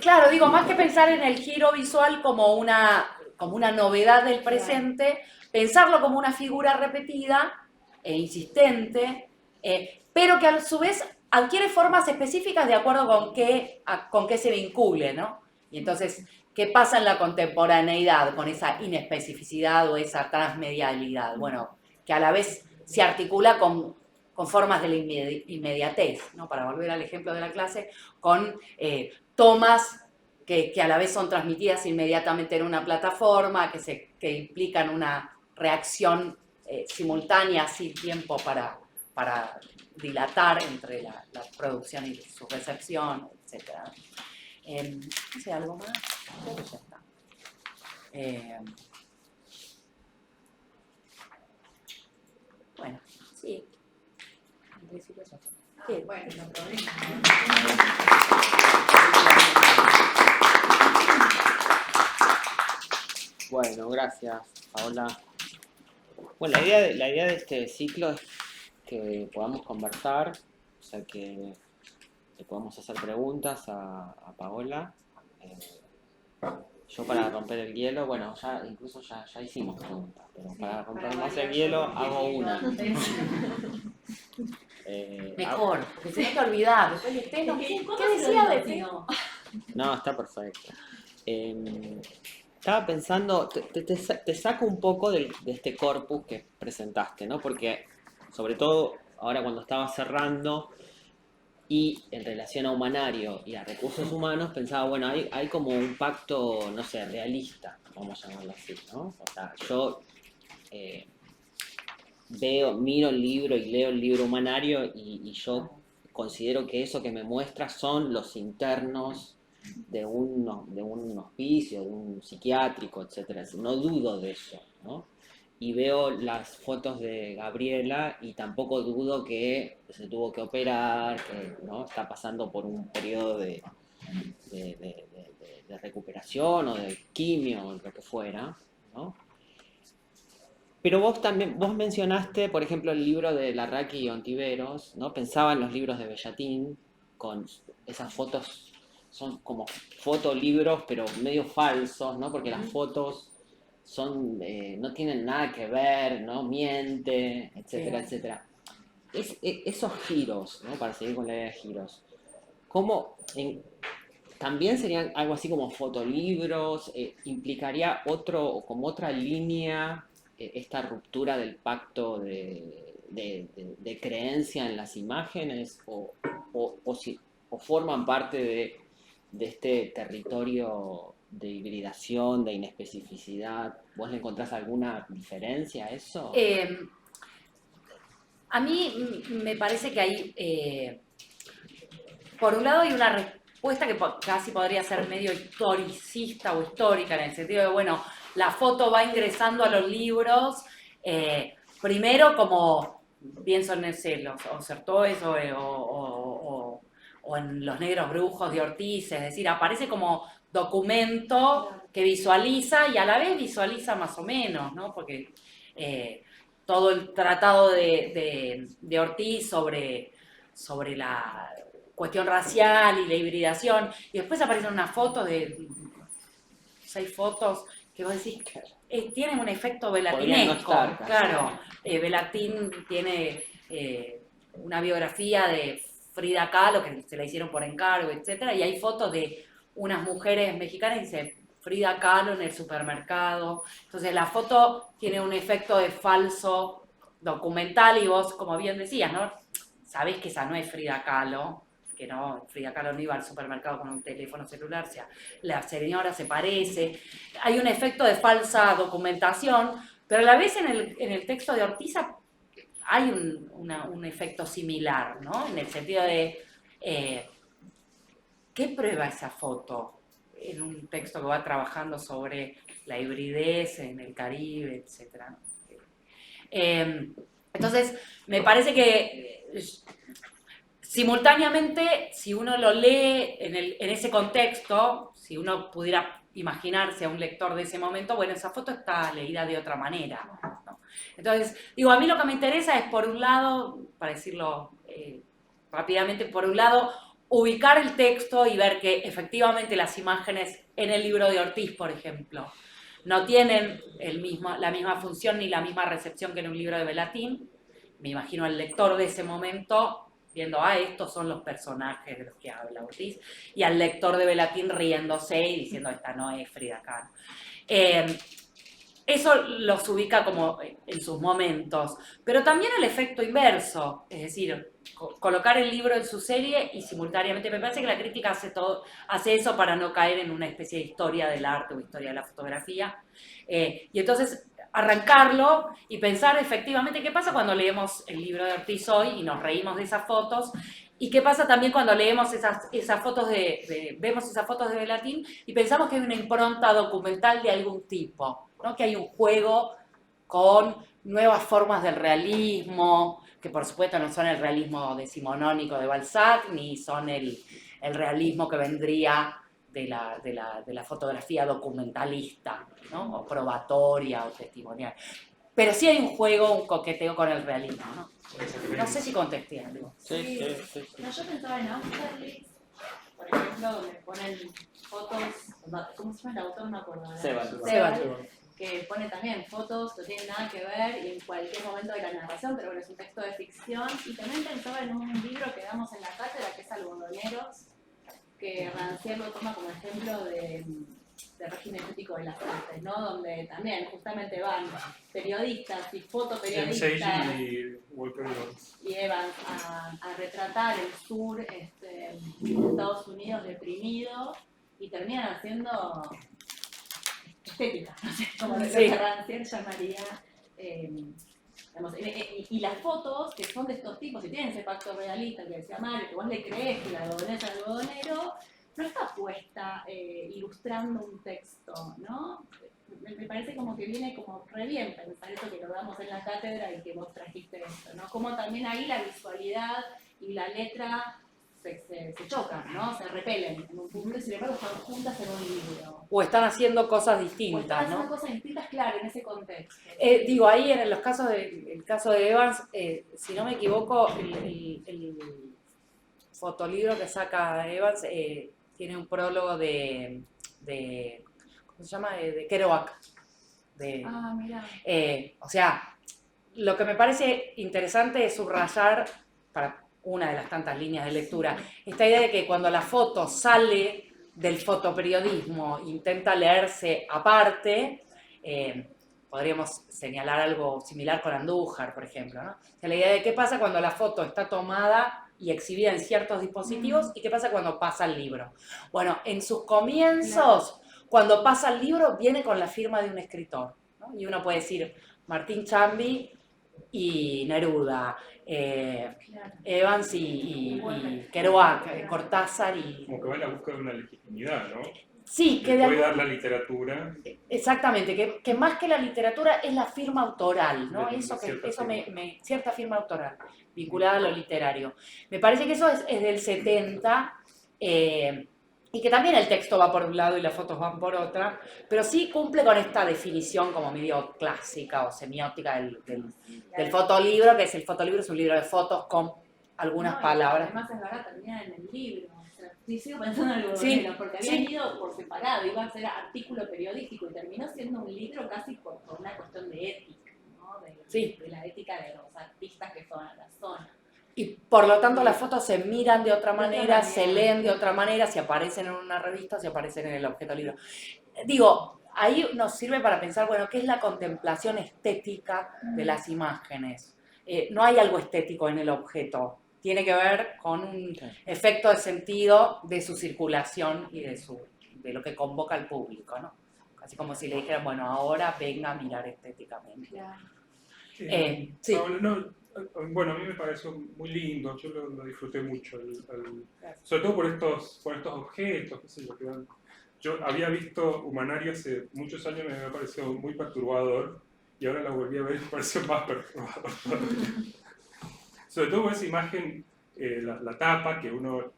Claro, digo, más que pensar en el giro visual como una novedad del presente, pensarlo como una figura repetida e insistente, pero que a su vez adquiere formas específicas de acuerdo con qué se vincule, ¿no? Y entonces, ¿qué pasa en la contemporaneidad con esa inespecificidad o esa transmedialidad? Bueno, que a la vez se articula con formas de la inmediatez, ¿no? Para volver al ejemplo de la clase, con tomas que a la vez son transmitidas inmediatamente en una plataforma, que implican una reacción simultánea, sin tiempo para dilatar entre la producción y su recepción, etc. No sé, ¿algo más? Creo que ya está. Bueno, sí. En principio eso. Sí. Bueno, no problema. Bueno, gracias, Paola. Bueno, la idea de este ciclo es que podamos conversar, o sea, que le podamos hacer preguntas a Paola. Yo para romper el hielo, bueno, incluso ya hicimos preguntas, pero para romper más el hielo hago una. Mejor, porque se no te olvidar. Después de ¿qué decía de ti? No, está perfecto. Estaba pensando, te saco un poco de este corpus que presentaste, ¿no? Porque, sobre todo, ahora cuando estaba cerrando y en relación a humanario y a recursos humanos, pensaba, bueno, hay como un pacto, no sé, realista, vamos a llamarlo así, ¿no? O sea, yo miro el libro y leo el libro humanario y yo considero que eso que me muestra son los internos de un hospicio, de un psiquiátrico, etcétera. No dudo de eso, ¿no? Y veo las fotos de Gabriela y tampoco dudo que se tuvo que operar, que ¿no? Está pasando por un periodo de recuperación o de quimio o lo que fuera, ¿no? Pero vos mencionaste, por ejemplo, el libro de Larraqui y Ontiveros, ¿no? Pensaba en los libros de Bellatín, con esas fotos, son como fotolibros, pero medio falsos, ¿no? Porque las fotos no tienen nada que ver, ¿no? Miente, etcétera, etcétera. Esos giros, ¿no? Para seguir con la idea de giros, también serían algo así como fotolibros, implicaría como otra línea, esta ruptura del pacto de creencia en las imágenes, o forman parte de este territorio de hibridación, de inespecificidad. ¿Vos le encontrás alguna diferencia a eso? A mí me parece que hay, por un lado hay una respuesta que casi podría ser medio historicista o histórica, en el sentido de, bueno, la foto va ingresando a los libros, primero como, pienso en los Sertoes o en Los Negros Brujos de Ortiz, es decir, aparece como documento que visualiza y a la vez visualiza más o menos, ¿no? Porque todo el tratado de Ortiz sobre la cuestión racial y la hibridación, y después aparecen unas fotos de 6 fotos que vos decís, tienen un efecto velatinesco, Podrían no estar, claro. Velatín tiene una biografía de Frida Kahlo, que se la hicieron por encargo, etcétera, y hay fotos de unas mujeres mexicanas y dice Frida Kahlo en el supermercado. Entonces la foto tiene un efecto de falso documental y vos, como bien decías, ¿no? Sabés que esa no es Frida Kahlo, que no, Frida Kahlo no iba al supermercado con un teléfono celular, o sea, la señora se parece. Hay un efecto de falsa documentación, pero a la vez en el texto de Ortiz hay un efecto similar, ¿no? En el sentido de, ¿qué prueba esa foto? En un texto que va trabajando sobre la hibridez en el Caribe, etc. Entonces, me parece que simultáneamente, si uno lo lee en ese contexto, si uno pudiera imaginarse a un lector de ese momento, bueno, esa foto está leída de otra manera, ¿no? Entonces, digo, a mí lo que me interesa es, por un lado, para decirlo rápidamente, por un lado, ubicar el texto y ver que efectivamente las imágenes en el libro de Ortiz, por ejemplo, no tienen la misma función ni la misma recepción que en un libro de Velatín. Me imagino al lector de ese momento viendo, estos son los personajes de los que habla Ortiz, y al lector de Velatín riéndose y diciendo, esta no es Frida Kahlo. Eso los ubica como en sus momentos, pero también el efecto inverso, es decir, colocar el libro en su serie y simultáneamente, me parece que la crítica hace eso para no caer en una especie de historia del arte o historia de la fotografía, y entonces arrancarlo y pensar efectivamente qué pasa cuando leemos el libro de Ortiz hoy y nos reímos de esas fotos, y qué pasa también cuando leemos esas fotos vemos esas fotos de Velatín y pensamos que hay una impronta documental de algún tipo, ¿no? Que hay un juego con nuevas formas del realismo, que por supuesto no son el realismo decimonónico de Balzac, ni son el realismo que vendría de la fotografía documentalista, ¿no? O probatoria o testimonial. Pero sí hay un juego, un coqueteo con el realismo, ¿no? No sé si contesté algo. Sí. No, yo pensaba en Austerlitz, por ejemplo, donde ponen fotos, ¿cómo se llama el autor? No me acuerdo. Sebald. Que pone también fotos que no tienen nada que ver y en cualquier momento de la narración, pero bueno, es un texto de ficción. Y también pensaba en un libro que damos en la cátedra, que es Algodoneros, que Rancière lo toma como ejemplo de régimen ético de las artes, ¿no? Donde también justamente van periodistas y fotoperiodistas y Walker Evans. y Evans a retratar el sur de Estados Unidos deprimido y terminan haciendo estética, no sé, como lo que Rancière llamaría. Y las fotos que son de estos tipos, y tienen ese pacto realista que decía Mario, que vos le crees que la algodonera es algodonero, no está puesta ilustrando un texto, ¿no? Me parece como que viene como re bien pensar eso que lo damos en la cátedra y que vos trajiste esto, ¿no? Como también ahí la visualidad y la letra se chocan, ¿no? Se repelen en un punto y sin embargo están juntas en un libro. O están haciendo cosas O distintas, están ¿no? haciendo cosas distintas, claro, en ese contexto. Digo, ahí en el caso de Evans, si no me equivoco, el fotolibro que saca Evans tiene un prólogo de ¿cómo se llama? De Kerouac. Mira. O sea, lo que me parece interesante es subrayar, para una de las tantas líneas de lectura, esta idea de que cuando la foto sale del fotoperiodismo, intenta leerse aparte, podríamos señalar algo similar con Andújar, por ejemplo, ¿no? O sea, la idea de qué pasa cuando la foto está tomada y exhibida en ciertos dispositivos y qué pasa cuando pasa el libro. Bueno, en sus comienzos, cuando pasa el libro, viene con la firma de un escritor, ¿no? Y uno puede decir Martín Chambi y Neruda, Evans y Kerouac, Cortázar y... Como que va en la búsqueda de una legitimidad, ¿no? Sí, que de puede algún- dar la literatura. exactamente, que más que la literatura es la firma autoral, ¿no? De Eso, cierta eso firma. cierta firma autoral, vinculada a lo literario. Me parece que eso es del 70, y que también el texto va por un lado y las fotos van por otra, pero sí cumple con esta definición como medio clásica o semiótica del fotolibro, que es el fotolibro, es un libro de fotos con algunas No, y palabras. además es verdad, termina en el libro. O sea, sí, sigo pensando en el Sí, algodonero, porque habían sí. ido por separado, iba a ser artículo periodístico y terminó siendo un libro casi por una cuestión de ética, ¿no? Sí. De la ética de los artistas que son a la zona. Y por lo tanto las fotos se miran de otra De otra manera, se manera. leen de otra manera, si aparecen en una revista, si aparecen en el objeto libro. Digo, ahí nos sirve para pensar, bueno, ¿qué es la contemplación estética de las imágenes? No hay algo estético en el objeto, tiene que ver con un efecto de sentido de su circulación y de lo que convoca al público, ¿no? Así como si le dijeran, bueno, ahora venga a mirar estéticamente. Claro. Sí. Bueno, a mí me pareció muy lindo, yo lo disfruté mucho, sobre todo por estos objetos, qué sé yo, yo había visto Humanario hace muchos años, me había parecido muy perturbador, y ahora la volví a ver y me pareció más perturbador todavía. Sobre todo por esa imagen, la tapa, que uno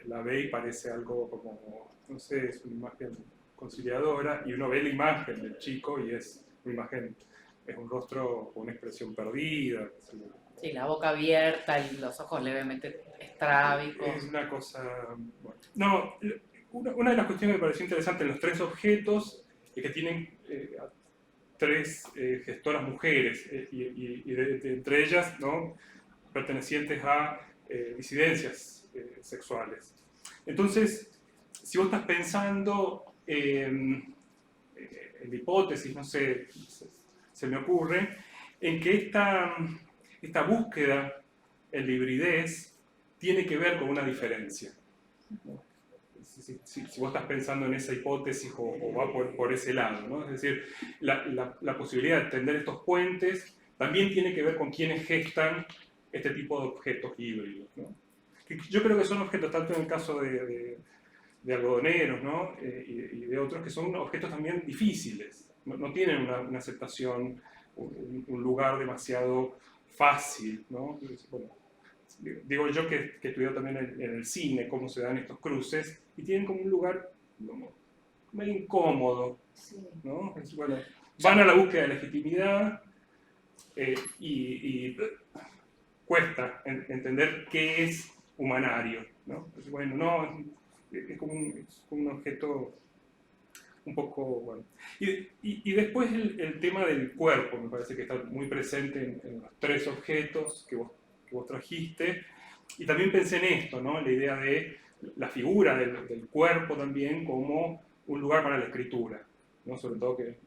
la ve y parece algo como, no sé, es una imagen conciliadora, y uno ve la imagen del chico y es una imagen, es un rostro con una expresión perdida. Sí, la boca abierta y los ojos levemente estrábicos. Es una cosa... Bueno. No, una de las cuestiones que me pareció interesante en los tres objetos es que tienen tres gestoras mujeres, y entre ellas, ¿no?, pertenecientes a disidencias sexuales. Entonces, si vos estás pensando en la hipótesis, no sé, se me ocurre, en que esta búsqueda en la hibridez tiene que ver con una diferencia, ¿no? Si vos estás pensando en esa hipótesis o va por ese lado, ¿no? Es decir, la posibilidad de tender estos puentes también tiene que ver con quienes gestan este tipo de objetos híbridos, ¿no? Que yo creo que son objetos, tanto en el caso de algodoneros, ¿no?, y de otros, que son objetos también difíciles, no tienen una aceptación, un lugar demasiado fácil, ¿no? Bueno, digo yo que estudié también en el cine cómo se dan estos cruces, y tienen como un lugar como medio incómodo, ¿no? Bueno, van a la búsqueda de legitimidad, y cuesta entender qué es humanario, ¿no? Entonces, bueno, no, es como un objeto un poco, bueno. Y después el tema del cuerpo, me parece que está muy presente en los tres objetos que vos trajiste, y también pensé en esto, ¿no?, la idea de la figura del cuerpo también como un lugar para la escritura, ¿no?, sobre todo que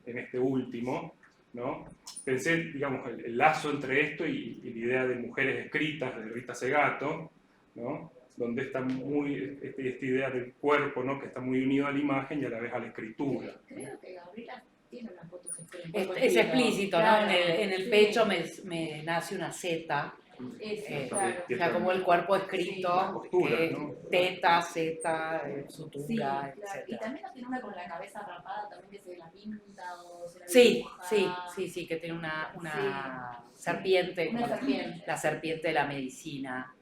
en este último, ¿no? Pensé, digamos, el lazo entre esto y la idea de mujeres escritas de Rita Segato, ¿no?, donde está muy esta idea del cuerpo, ¿no?, que está muy unido a la imagen y a la vez a la escritura. Creo que Gabriela tiene unas fotos Es explícito, ¿no? Claro, En el sí. pecho me nace una Z, Claro. ya como el cuerpo escrito, Las posturas, que es ¿no? teta, Z, sutura, Sí, claro. Y etc. también no tiene una con la cabeza rapada también que se la pinta o se la Sí, dibuja. sí, que tiene una serpiente, Una serpiente. la serpiente de la medicina.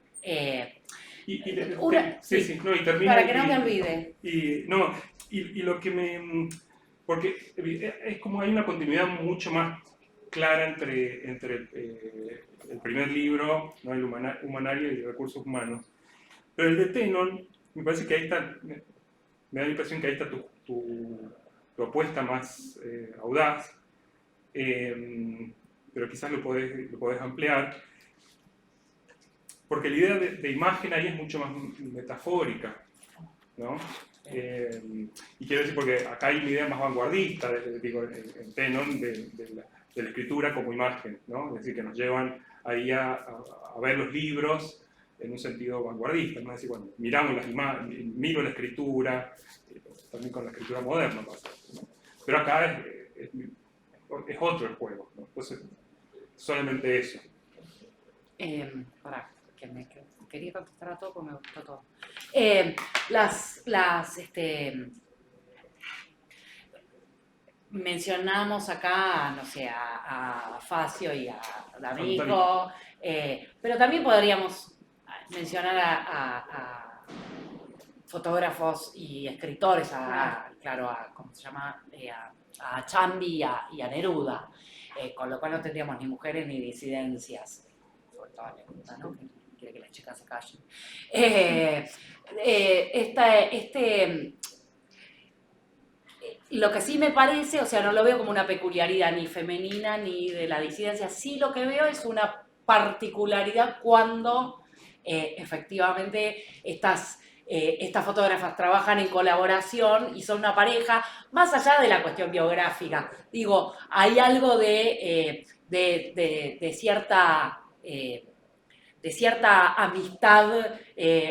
Y Una- sí, sí, no, y termina, para que no me olvide. Y lo que me... Porque es como hay una continuidad mucho más clara entre el primer libro, ¿no?, el Humanario y Recursos Humanos. Pero el de Tenon, me parece que ahí está, me da la impresión que ahí está tu propuesta más audaz, pero quizás lo podés ampliar, porque la idea de imagen ahí es mucho más metafórica, ¿no? Y quiero decir, porque acá hay una idea más vanguardista, digo, en Tenon, de la escritura como imagen, ¿no? Es decir, que nos llevan ahí a ver los libros en un sentido vanguardista, ¿no? Es decir, bueno, miramos las imágenes, miro la escritura, también con la escritura moderna pasa, ¿no? Pero acá es otro el juego, ¿no? Entonces, solamente eso. Para que me quede. quería contestar a todo porque me gustó todo. Mencionamos acá, no sé, a Facio y a D'Amico, pero también podríamos mencionar a fotógrafos y escritores, claro, ¿cómo se llama? A Ciampi y a Neruda, con lo cual no tendríamos ni mujeres ni disidencias, sobre todo a Neruda, ¿no? Que quiere que las chicas se callen. Lo que sí me parece, o sea, no lo veo como una peculiaridad ni femenina ni de la disidencia, sí lo que veo es una particularidad cuando efectivamente estas fotógrafas trabajan en colaboración y son una pareja, más allá de la cuestión biográfica. Digo, hay algo de cierta amistad,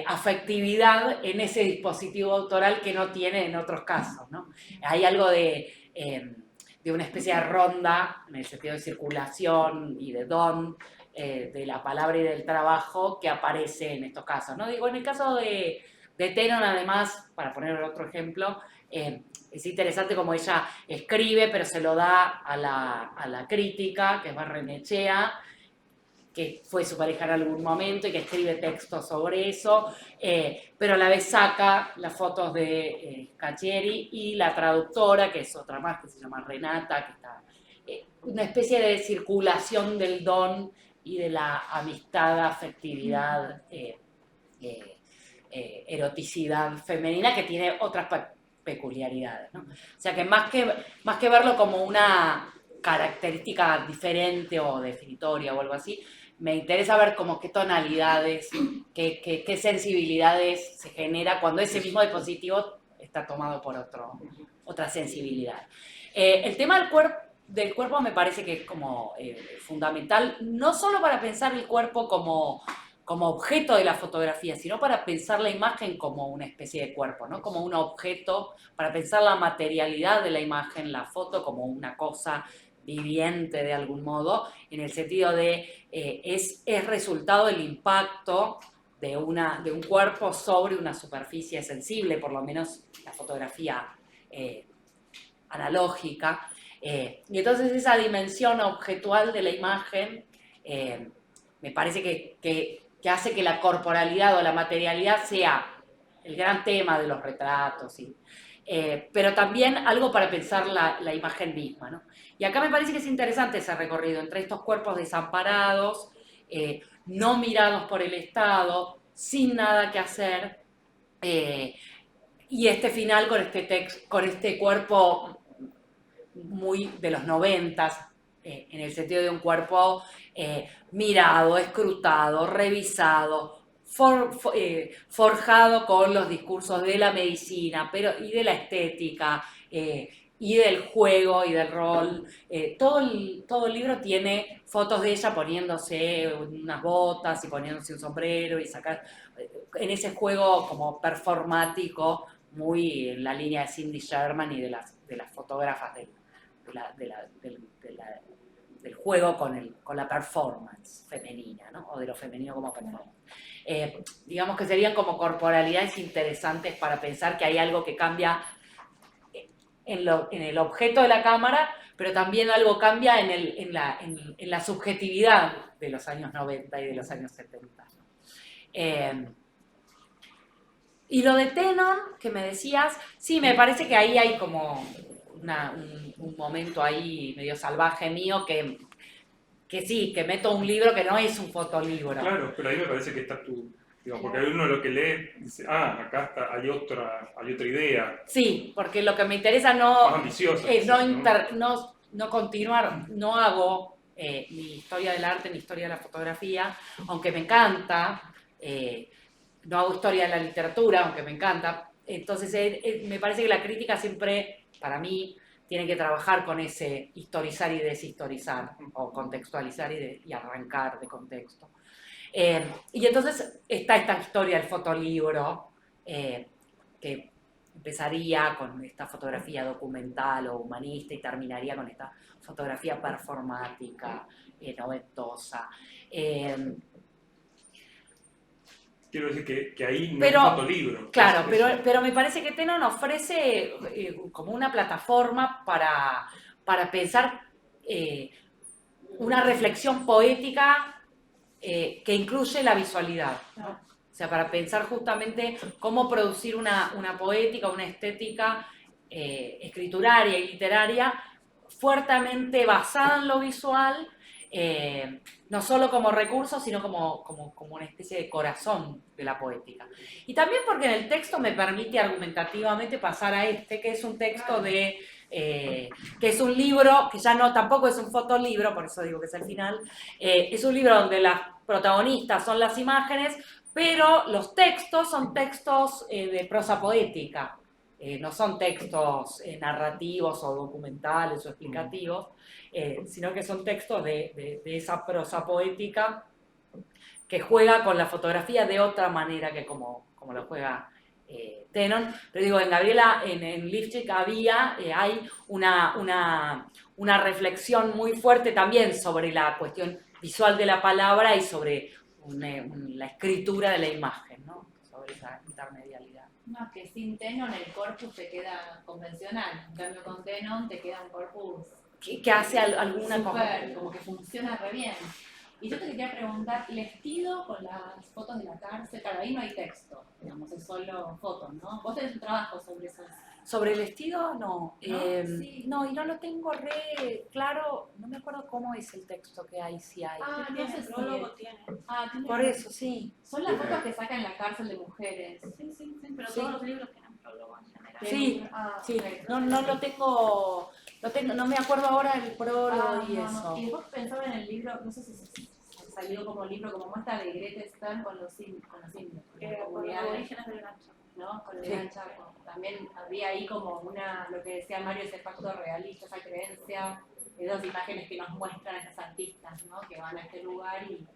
afectividad en ese dispositivo autoral que no tiene en otros casos, ¿no? Hay algo de una especie de ronda, en el sentido de circulación y de don, de la palabra y del trabajo que aparece en estos casos, ¿no? Digo, en el caso de Tenon, además, para poner otro ejemplo, es interesante como ella escribe, pero se lo da a la crítica, que es Barrenechea, que fue su pareja en algún momento y que escribe textos sobre eso, pero a la vez saca las fotos de Caccieri y la traductora, que es otra más, que se llama Renata, que está una especie de circulación del don y de la amistad, afectividad, eroticidad femenina que tiene otras peculiaridades, ¿no? O sea que más que verlo como una característica diferente o definitoria o algo así, me interesa ver como qué tonalidades, qué sensibilidades se genera cuando ese mismo dispositivo está tomado por otra sensibilidad. El tema del cuerpo me parece que es como fundamental, no solo para pensar el cuerpo como objeto de la fotografía, sino para pensar la imagen como una especie de cuerpo, ¿no? Como un objeto, para pensar la materialidad de la imagen, la foto como una cosa viviente de algún modo, en el sentido de es resultado del impacto de un cuerpo sobre una superficie sensible, por lo menos la fotografía analógica. Y entonces esa dimensión objetual de la imagen me parece que hace que la corporalidad o la materialidad sea el gran tema de los retratos, ¿sí? Pero también algo para pensar la imagen misma, ¿no? Y acá me parece que es interesante ese recorrido entre estos cuerpos desamparados, no mirados por el Estado, sin nada que hacer, y este final con este cuerpo muy de los 90, en el sentido de un cuerpo mirado, escrutado, revisado, forjado con los discursos de la medicina y de la estética, y del juego y del rol. Todo el libro tiene fotos de ella poniéndose unas botas y poniéndose un sombrero y en ese juego como performático, muy en la línea de Cindy Sherman y de las fotógrafas del juego con la performance femenina, ¿no? O de lo femenino como performance. Digamos que serían como corporalidades interesantes para pensar que hay algo que cambia en el objeto de la cámara, pero también algo cambia en la subjetividad de los años 90 y de los años 70. Y lo de Tenon, que me decías, sí, me parece que ahí hay como un momento ahí medio salvaje mío que sí, que meto un libro que no es un fotolibro. Claro, pero ahí me parece que está porque uno lo que lee dice, acá hay otra idea. Sí, porque lo que me interesa más ambiciosa, es no continuar, no hago ni historia del arte ni historia de la fotografía, aunque me encanta, no hago historia de la literatura, aunque me encanta. Entonces me parece que la crítica siempre, para mí, tiene que trabajar con ese historizar y deshistorizar, o contextualizar y arrancar de contexto. Y entonces está esta historia del fotolibro, que empezaría con esta fotografía documental o humanista y terminaría con esta fotografía performática, noventosa. quiero decir que ahí no Pero, es un fotolibro. Claro, Es- pero me parece que Tenon ofrece como una plataforma para pensar una reflexión poética que incluye la visualidad, ¿no? O sea, para pensar justamente cómo producir una poética, una estética escrituraria y literaria fuertemente basada en lo visual, no solo como recurso, sino como una especie de corazón de la poética. Y también porque en el texto me permite argumentativamente pasar a que es un texto que es un libro, que ya no, tampoco es un fotolibro, por eso digo que es el final, es un libro donde las protagonistas son las imágenes, pero los textos son textos de prosa poética, no son textos narrativos o documentales o explicativos, sino que son textos de esa prosa poética que juega con la fotografía de otra manera que como lo juega Tenon. Pero digo, en Gabriela, en Lifchik hay una reflexión muy fuerte también sobre la cuestión visual de la palabra y sobre la escritura de la imagen, ¿no? Sobre esa intermedialidad. No, que sin Tenon el corpus te queda convencional. En cambio con Tenon te queda un corpus Que hace alguna súper, como que funciona re bien. Y yo te quería preguntar, Lestido con las fotos de la cárcel, claro, ahí no hay texto, digamos, es solo fotos, ¿no? Vos tenés un trabajo sobre esas. Sobre el vestido, no. Sí. No, y no lo tengo re claro, no me acuerdo cómo es el texto que hay, si hay. Ah, no sé si prólogo tiene. tiene. Por eso, sí. Son las fotos que sacan en la cárcel de mujeres. Sí, pero Sí. todos los libros tienen prólogo en general. Sí, sí, ok. no lo tengo, no me acuerdo ahora el prólogo y no, eso. no. Y vos pensabas en el libro, no sé si salió como libro, como muestra de Grete Stern con los indios, con las Con los comunidades, orígenes del gancho. ¿no? Con el Sí. Gran Chaco. También había ahí como lo que decía Mario, ese pacto realista, esa creencia, esas imágenes que nos muestran a esas artistas, ¿no? Que van a este lugar y...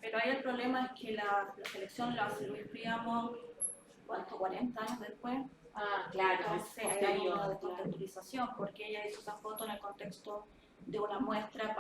Pero ahí el problema es que la selección la hace Luis Príamo, ¿cuánto? 40 años después. Ah, claro, Entonces es hay posterior, una claro. descontextualización, porque ella hizo esa foto en el contexto de una muestra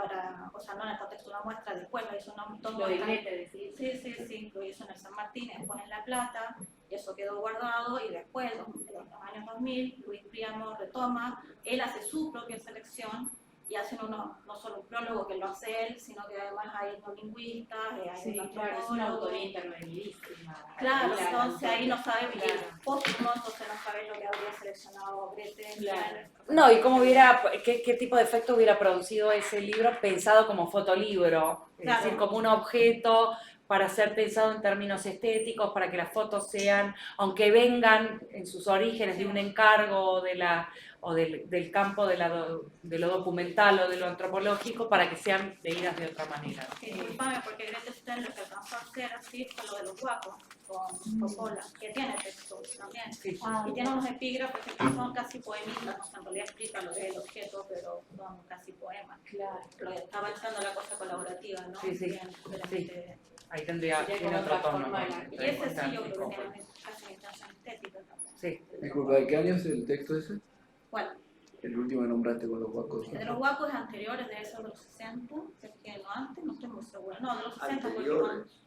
o sea, no en el contexto de una muestra, después lo hizo una toma. Lo de Grete, decís. Sí, lo hizo en el San Martín, después en La Plata, y eso quedó guardado, y después, en los años 2000, Luis Príamo retoma, él hace su propia selección, y hacen no solo un prólogo que lo hace él, sino que además hay etnolingüistas, hay Sí, un claro, es una antropólogo. autoría intervenidísima. Claro, entonces ahí no sabe, y Claro. el póstumo, entonces no sabe lo que habría seleccionado Grete. Claro. No, y qué tipo de efecto hubiera producido ese libro pensado como fotolibro, es Claro. decir, como un objeto para ser pensado en términos estéticos, para que las fotos sean, aunque vengan en sus orígenes de un encargo del campo de lo documental o de lo antropológico, para que sean leídas de otra manera. Disculpame, porque Grete Stern lo que alcanzó a hacer así fue lo de los guapos con Coppola, que tiene texto también. Sí. Y tiene unos epígrafes que son casi poemitas, o sea, en realidad explica lo que es el objeto, pero son casi poemas. Claro. Pero estaba echando la cosa colaborativa, ¿no? Sí, sí. Bien, realmente. Ahí tiene como otro otra tono. forma de ¿no? la- Y ese sí yo creo que Importante. tiene casi una intención estética también. Sí. Disculpa, ¿de qué año es el texto ese? ¿Cuál? El último que nombraste con los guacos. De los guacos anteriores, debe ser de los 60, si es que no antes, no estoy muy segura. No, de los 60 porque Anteriores.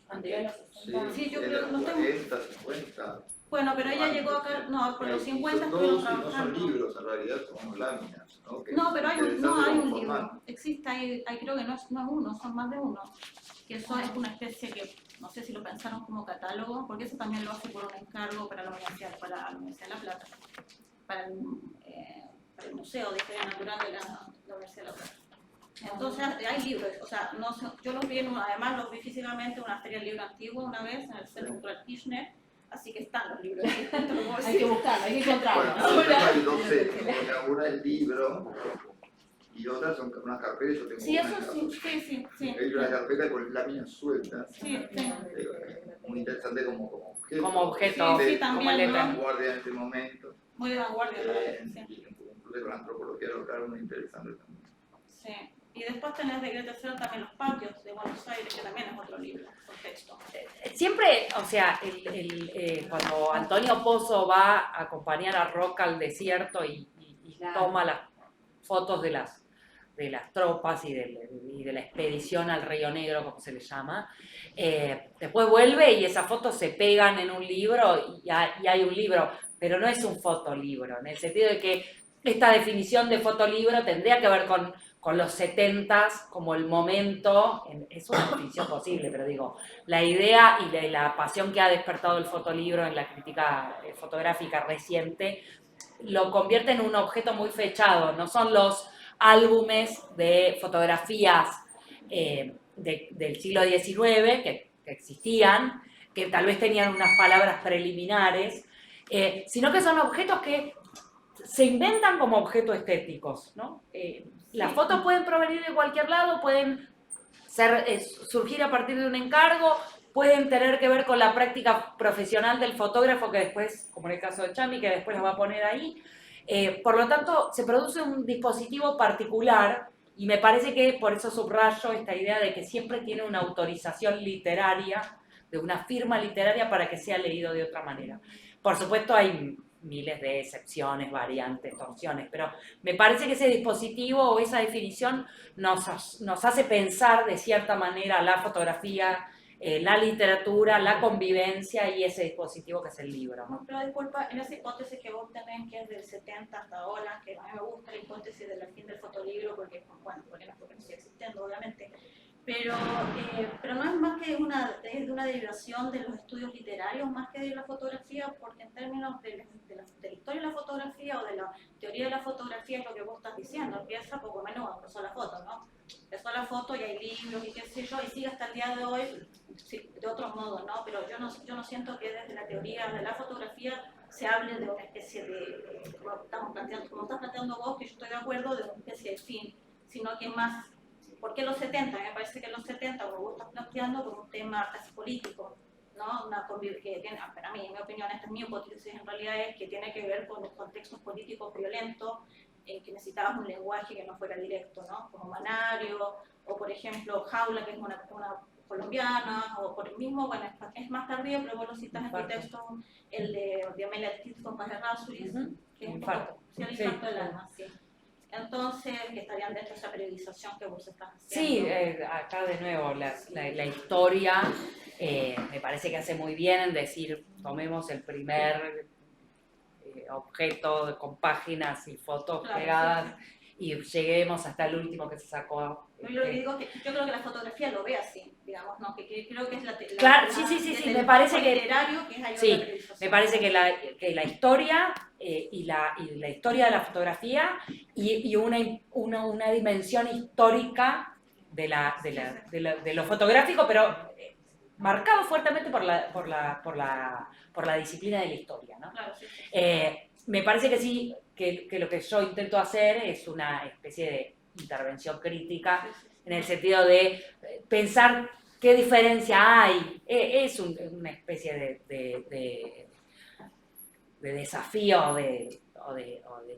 Anterior a los Sí, 60. Sí, yo de creo los que no tengo- 40, 50. Bueno, pero ella llegó acá, no, por los 50 estuvieron No son trabajando. libros, en realidad son láminas. ¿No? Que No, pero hay interesante no hay como un formato. libro. Existe, hay creo que no es uno, son más de uno. Que eso es una especie que, no sé si lo pensaron como catálogo, porque eso también lo hace por un encargo para la Universidad de La Plata, para el Museo de Historia Natural de la Universidad de La Plata. Entonces hay libros, o sea, no sé, yo los vi, además los vi físicamente en una feria del libro antiguo una vez, en el Centro Cultural Kirchner, así que están los libros. te lo puedo Hay decir. que buscarlo, hay que encontrarlo. Bueno, nosotros hay dos series, ¿no? Una es libro y otras son unas carpetas. Yo tengo Sí, una eso en sí. Hay una carpeta con láminas sueltas. Sí. Muy interesante como objeto. Como objeto, Sí, De también, como de letra. vanguardia en este momento. Muy de vanguardia, Y sí. incluso con la antropología local muy interesante también. Sí. Y después tenés de Grete Stern también Los Patios de Buenos Aires, que también es otro libro, son textos. Siempre, o sea, cuando Antonio Pozzo va a acompañar a Roca al desierto y Claro. toma las fotos de las tropas y de la expedición al Río Negro, como se le llama. Después vuelve y esas fotos se pegan en un libro y hay un libro, pero no es un fotolibro, en el sentido de que esta definición de fotolibro tendría que ver con los 70s como el momento, es una definición posible, pero digo, la idea y la pasión que ha despertado el fotolibro en la crítica fotográfica reciente lo convierte en un objeto muy fechado, no son los álbumes de fotografías del siglo XIX que existían, que tal vez tenían unas palabras preliminares, sino que son objetos que se inventan como objetos estéticos, ¿no? Las fotos pueden provenir de cualquier lado, pueden surgir a partir de un encargo, pueden tener que ver con la práctica profesional del fotógrafo que después, como en el caso de Chami, que después lo va a poner ahí. Por lo tanto, se produce un dispositivo particular y me parece que por eso subrayo esta idea de que siempre tiene una autorización literaria, de una firma literaria para que sea leído de otra manera. Por supuesto hay miles de excepciones, variantes, torsiones, pero me parece que ese dispositivo o esa definición nos hace pensar de cierta manera la fotografía, la literatura, la convivencia y ese dispositivo que es el libro, ¿no? Pero disculpa, en esa hipótesis que vos tenés, que es del 70 hasta ahora, que a mí me gusta la hipótesis del fin del fotolibro, porque, bueno, porque no sigue existiendo, obviamente, pero no es más que una derivación de los estudios literarios, más que de la fotografía, porque en términos de la historia de la fotografía o de la teoría de la fotografía es lo que vos estás diciendo, empieza poco menos cuando empezó la foto, ¿no? Empezó la foto y hay libros y qué sé yo, y sigue hasta el día de hoy, sí, de otro modo, ¿no? Pero yo no siento que desde la teoría de la fotografía se hable de una especie de, como estás planteando vos, que yo estoy de acuerdo, de una especie de fin, sino que más. ¿Por qué los 70? Me parece que los 70, como vos estás planteando, como un tema casi político, ¿no? Que tiene, para mí, en mi opinión, esta es mi hipótesis, en realidad es que tiene que ver con los contextos políticos violentos, en que necesitabas un lenguaje que no fuera directo, ¿no? Como Manario, o por ejemplo, Jaula, que es una colombiana, o por el mismo, bueno, es más tardío, pero vos lo citas en tu texto, el de Amelia Ortiz con Paz Errázuriz, que es un poco, sí, el infarto del alma, sí. Entonces, que estarían dentro de esa periodización que vos estás haciendo. Sí, acá de nuevo, la historia me parece que hace muy bien en decir, tomemos el primer objeto con páginas y fotos pegadas y lleguemos hasta el último que se sacó. Yo digo que yo creo que la fotografía lo ve así, digamos, ¿no? Que creo que es la claro, sí, me parece que literario, que es sí, me parece que la historia y la historia de la fotografía y una dimensión histórica de lo fotográfico, pero marcado fuertemente por la disciplina de la historia, ¿no? Claro, sí. Me parece que sí, que lo que yo intento hacer es una especie de intervención crítica en el sentido de pensar qué diferencia hay. Es una especie de desafío o de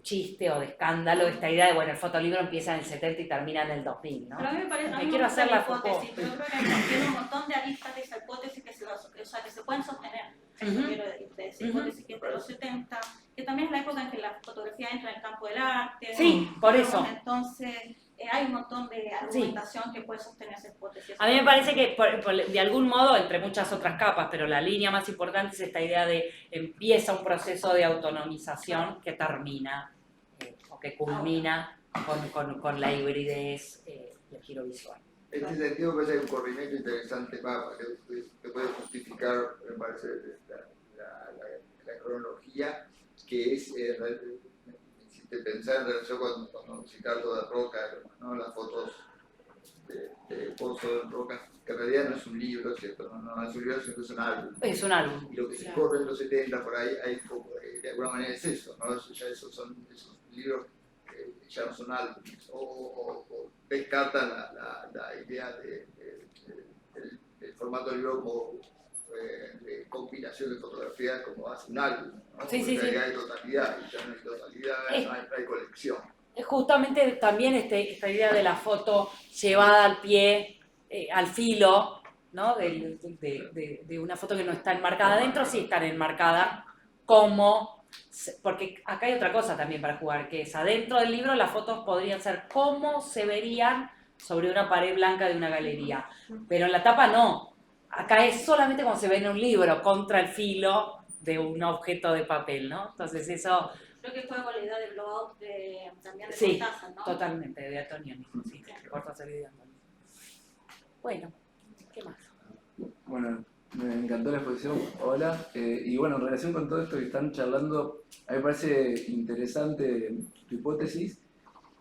chiste o de escándalo, esta idea de, bueno, el fotolibro empieza en el 70 y termina en el 2000, ¿no? Pero a mí me parece, quiero hacer la hipótesis, pero yo creo que tiene un montón de aristas de esa hipótesis que se pueden sostener. Eso quiero decir, de esa hipótesis que es de los 70, que también es la época en que la fotografía entra en el campo del arte. Sí, por eso. Entonces, hay un montón de argumentación que puede sostener esa hipótesis. A mí me parece que, de algún modo, entre muchas otras capas, pero la línea más importante es esta idea de empieza un proceso de autonomización que termina, o que culmina con la hibridez y el giro visual. En ese sentido, me parece un corrimiento interesante que puede justificar, me parece, la cronología, que es pensar en relación con Ricardo de Roca, ¿no? Las fotos de Pozo de Roca, que en realidad no es un libro, ¿cierto? No es un libro, sino que es un álbum. Es un álbum. Y lo que se corre en los 70, por ahí, de alguna manera es eso, ¿no? Ya esos libros que ya no son álbumes, o descartan la idea del formato de libro como de compilación de fotografías como hace un álbum, ¿no? Sí, porque hay totalidad, y ya no hay totalidad, no hay colección. Es justamente también esta idea de la foto llevada al pie, al filo, ¿no? De una foto que no está enmarcada adentro, sí está enmarcada como porque acá hay otra cosa también para jugar, que es adentro del libro las fotos podrían ser cómo se verían sobre una pared blanca de una galería, pero en la tapa no. Acá es solamente como se ve en un libro, contra el filo de un objeto de papel, ¿no? Entonces eso... Creo que fue con la idea de blowout también de Sí, Cortázar, ¿no? totalmente, de Antonioni, sí, Cortázar y de Antonioni. Bueno, ¿qué más? Bueno, me encantó la exposición, hola. Y bueno, en relación con todo esto que están charlando, a mí me parece interesante tu hipótesis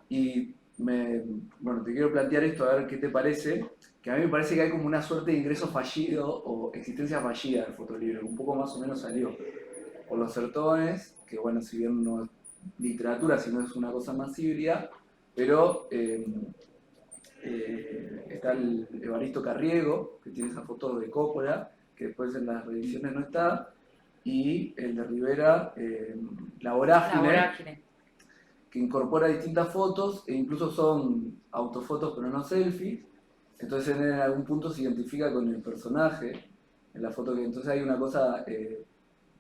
y bueno, te quiero plantear esto, a ver qué te parece, que a mí me parece que hay como una suerte de ingreso fallido o existencia fallida del fotolibro, un poco más o menos salió por los sertones, que bueno, si bien no es literatura, sino es una cosa más híbrida, pero está el Evaristo Carriego, que tiene esa foto de Coppola, que después en las reediciones no está, y el de Rivera, La Vorágine, que incorpora distintas fotos, e incluso son autofotos pero no selfies, entonces en algún punto se identifica con el personaje, en la foto que entonces hay una cosa,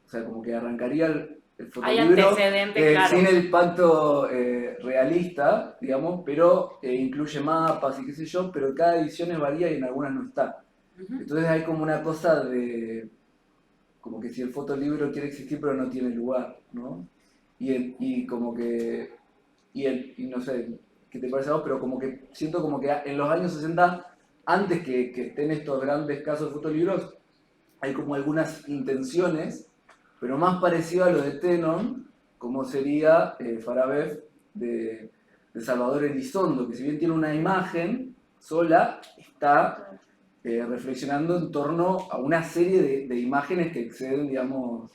o sea, como que arrancaría el Hay fotolibro antecedentes, claro. sin el pacto realista, digamos, pero incluye mapas y qué sé yo, pero cada edición varía y en algunas no está. Entonces hay como una cosa de, como que si el fotolibro quiere existir pero no tiene lugar, ¿no? Y como que, y no sé qué te parece a vos, pero como que siento como que en los años 60, antes que estén estos grandes casos de fotolibros, hay como algunas intenciones, pero más parecido a lo de Tenon, como sería Farabev de Salvador Elizondo, que si bien tiene una imagen sola, está reflexionando en torno a una serie de imágenes que exceden, digamos,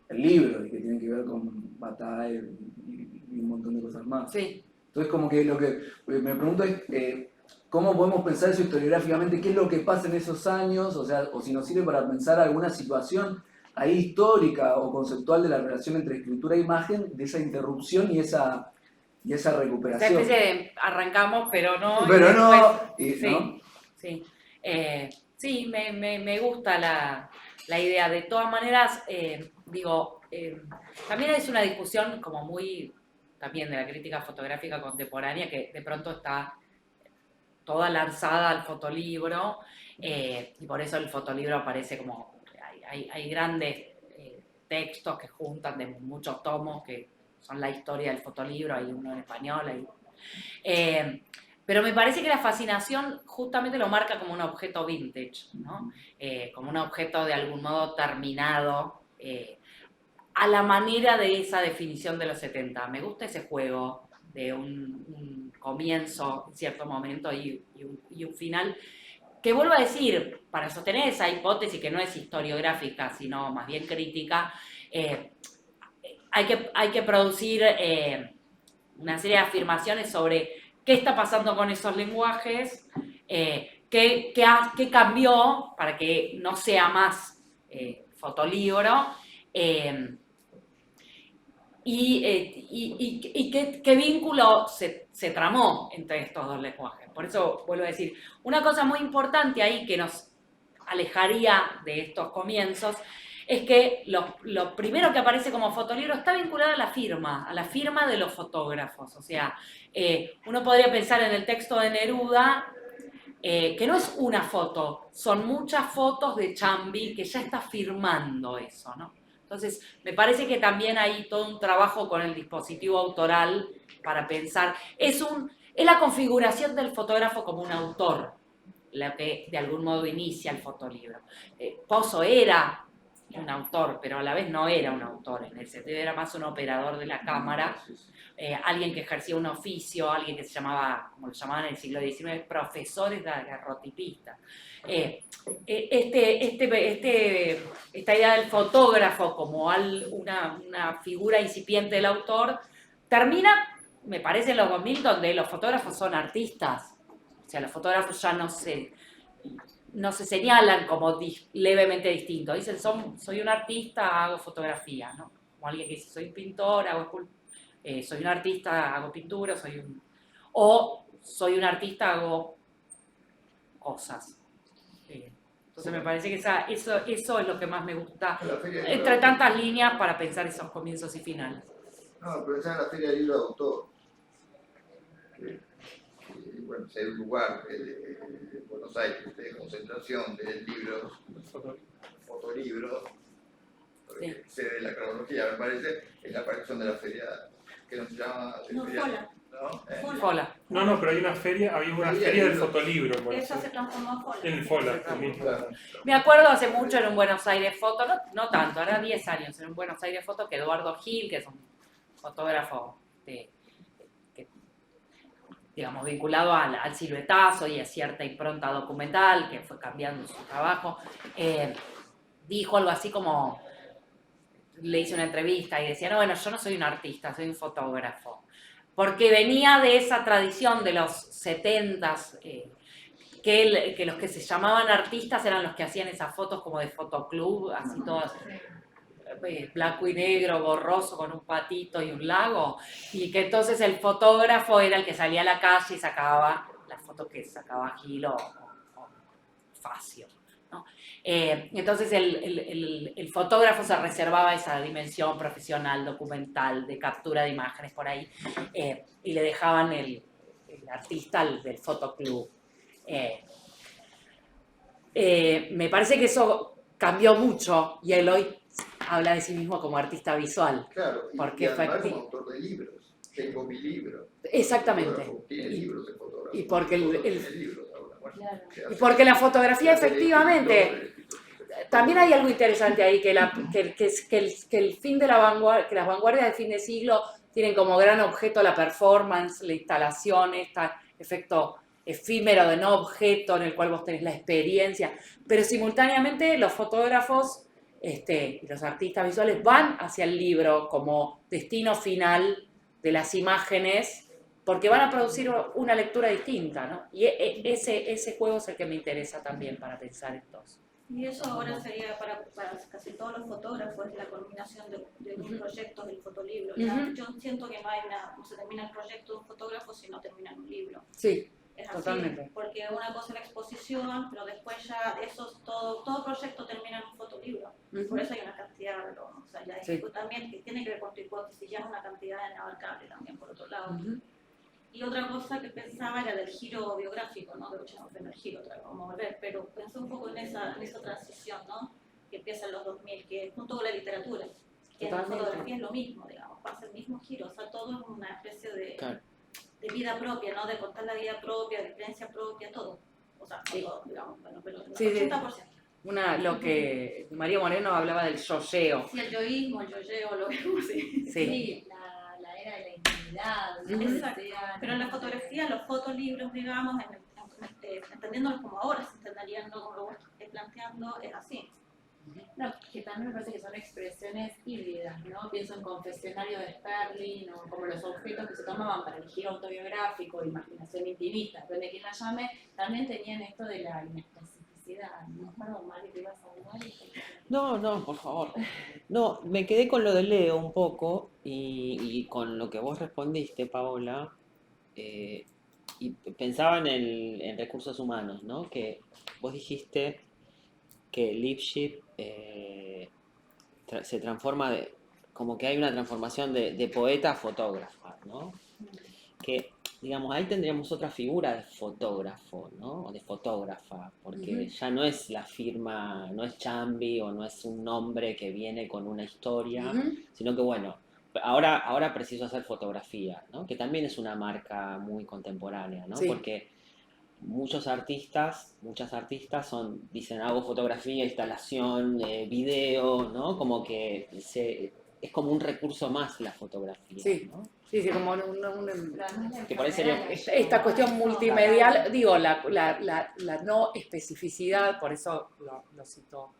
el libro y que tienen que ver con Bataille y un montón de cosas más. Sí. Entonces, como que lo que me pregunto es cómo podemos pensar eso historiográficamente, qué es lo que pasa en esos años, o sea, o si nos sirve para pensar alguna situación ahí histórica o conceptual de la relación entre escritura e imagen, de esa interrupción y esa recuperación. Esa especie de arrancamos, pero no. Pero y no, después, y, ¿no? Sí, sí, me gusta la idea. De todas maneras, digo, también es una discusión como muy, también de la crítica fotográfica contemporánea, que de pronto está toda lanzada al fotolibro, y por eso el fotolibro aparece como, hay grandes textos que juntan de muchos tomos, que son la historia del fotolibro, hay uno en español, pero me parece que la fascinación justamente lo marca como un objeto vintage, ¿no? Como un objeto de algún modo terminado, a la manera de esa definición de los 70. Me gusta ese juego de un comienzo en cierto momento y un final, que vuelvo a decir, para sostener esa hipótesis que no es historiográfica, sino más bien crítica, hay que producir una serie de afirmaciones sobre qué está pasando con esos lenguajes, qué cambió para que no sea más fotolibro, y qué vínculo se tramó entre estos dos lenguajes. Por eso vuelvo a decir, una cosa muy importante ahí que nos alejaría de estos comienzos es que lo primero que aparece como fotolibro está vinculado a la firma de los fotógrafos. O sea, uno podría pensar en el texto de Neruda, que no es una foto, son muchas fotos de Chambi que ya está firmando eso, ¿no? Entonces, me parece que también hay todo un trabajo con el dispositivo autoral para pensar. Es la configuración del fotógrafo como un autor, la que de algún modo inicia el fotolibro. Pozo era un autor, pero a la vez no era un autor, en el sentido era más un operador de la cámara, alguien que ejercía un oficio, alguien que se llamaba, como lo llamaban en el siglo XIX, profesores de agarrotipistas. Esta idea del fotógrafo como una figura incipiente del autor termina, me parece, en los 2000, donde los fotógrafos son artistas. O sea, los fotógrafos ya no se señalan como levemente distintos. Dicen, soy un artista, hago fotografía, ¿no? Como alguien que dice, soy pintor, hago escultura. Soy un artista, hago pintura, o soy un artista, hago cosas. Entonces me parece que eso es lo que más me gusta, La feria del entre libro- tantas líneas para pensar esos comienzos y finales. No, pero está en la Feria del Libro de Autor. Bueno, si hay un lugar en Buenos Aires de concentración de libros, fotolibros, Sí. sede de la cronología, me parece, es la aparición de la feria que nos llama... No, feria, Fola. ¿no? Fola. No, pero hay una feria, había una Feria feria del del fotolibro en Buenos Eso se Aires. transformó en Fola. En el Fola, el mismo. Claro. Me acuerdo hace mucho en un Buenos Aires Foto, no tanto, ahora 10 años, en un Buenos Aires Foto que Eduardo Gil, que es un fotógrafo digamos, vinculado al siluetazo y a cierta impronta documental, que fue cambiando su trabajo, dijo algo así como, le hice una entrevista y decía, no, bueno, yo no soy un artista, soy un fotógrafo, porque venía de esa tradición de los 70s, que los que se llamaban artistas eran los que hacían esas fotos como de fotoclub, así todas blanco y negro, borroso, con un patito y un lago, y que entonces el fotógrafo era el que salía a la calle y sacaba las fotos que sacaba Gil o Facio, ¿no? Entonces el fotógrafo se reservaba esa dimensión profesional, documental, de captura de imágenes por ahí, y le dejaban el artista del fotoclub. Me parece que eso cambió mucho y él hoy habla de sí mismo como artista visual. Claro, Porque y además fue como autor de libros. Tengo mi libro. Exactamente. El fotógrafo tiene libros de fotógrafo. y porque tiene libros ahora. Bueno, Claro. que y hace- porque la fotografía hace efectivamente, escritor. también hay algo interesante ahí, que el fin de la vanguardia, que las vanguardias del fin de siglo tienen como gran objeto la performance, la instalación, este efecto efímero de no objeto en el cual vos tenés la experiencia, pero simultáneamente los fotógrafos y los artistas visuales van hacia el libro como destino final de las imágenes, porque van a producir una lectura distinta, ¿no? Y ese juego es el que me interesa también para pensar estos. Y eso ahora sería para casi todos los fotógrafos, es la culminación de un proyecto del fotolibro. Ya, yo siento que no se termina el proyecto de un fotógrafo si no termina en un libro. Sí, Es así, totalmente. porque una cosa es la exposición, pero después ya todo proyecto termina en un fotolibro. Por eso hay una cantidad, o sea, ya Sí. también que tiene que ver con tu hipótesis, ya es una cantidad inabarcable también por otro lado. Ujú. Y otra cosa que pensaba era del giro biográfico, ¿no? De hecho, no el giro, otra vez vamos a volver, pero pensé un poco en esa transición, ¿no? Que empieza en los 2000, que junto con la literatura, que en la Totalmente. fotografía es lo mismo, digamos, pasa el mismo giro, o sea, todo es una especie de, Claro. de vida propia, ¿no? De contar la vida propia, de experiencia propia, todo. O sea, no Sí. todo, digamos, bueno, pero el Sí, sí. 80%. Lo que María Moreno hablaba del yoyeo. Sí, el yoísmo, el yoyeo, lo que sí. Sí. Sí, la era de la intimidad. ¿no? Exacto. Sea, Pero en la fotografía, los fotolibros, digamos, entendiéndolos como ahora se entenderían, no como lo vos estás planteando, es así. No, que también me parece que son expresiones híbridas, ¿no? Pienso en Confesionario de Sperling, o como los objetos que se tomaban para el giro autobiográfico, imaginación intimista, depende de quién la llame, también tenían esto de la inespecificidad, ¿no? Perdón, Mari, ¿te ibas a hablar? No, por favor. No, me quedé con lo de Leo un poco y con lo que vos respondiste, Paola, y pensaba en recursos humanos, ¿no? Que vos dijiste que Lipschitz se transforma como que hay una transformación de poeta a fotógrafa, ¿no? Que, digamos, ahí tendríamos otra figura de fotógrafo, ¿no? O de fotógrafa, porque ya no es la firma, no es Chambi o no es un nombre que viene con una historia, sino que, bueno, ahora preciso hacer fotografía, ¿no? Que también es una marca muy contemporánea, ¿no? Sí. Porque muchas artistas dicen hago fotografía, instalación, video, ¿no? Como que es como un recurso más la fotografía, Sí. ¿no? Sí, como Que por ahí sería- esta cuestión multimedial, digo, la no especificidad, por eso lo cito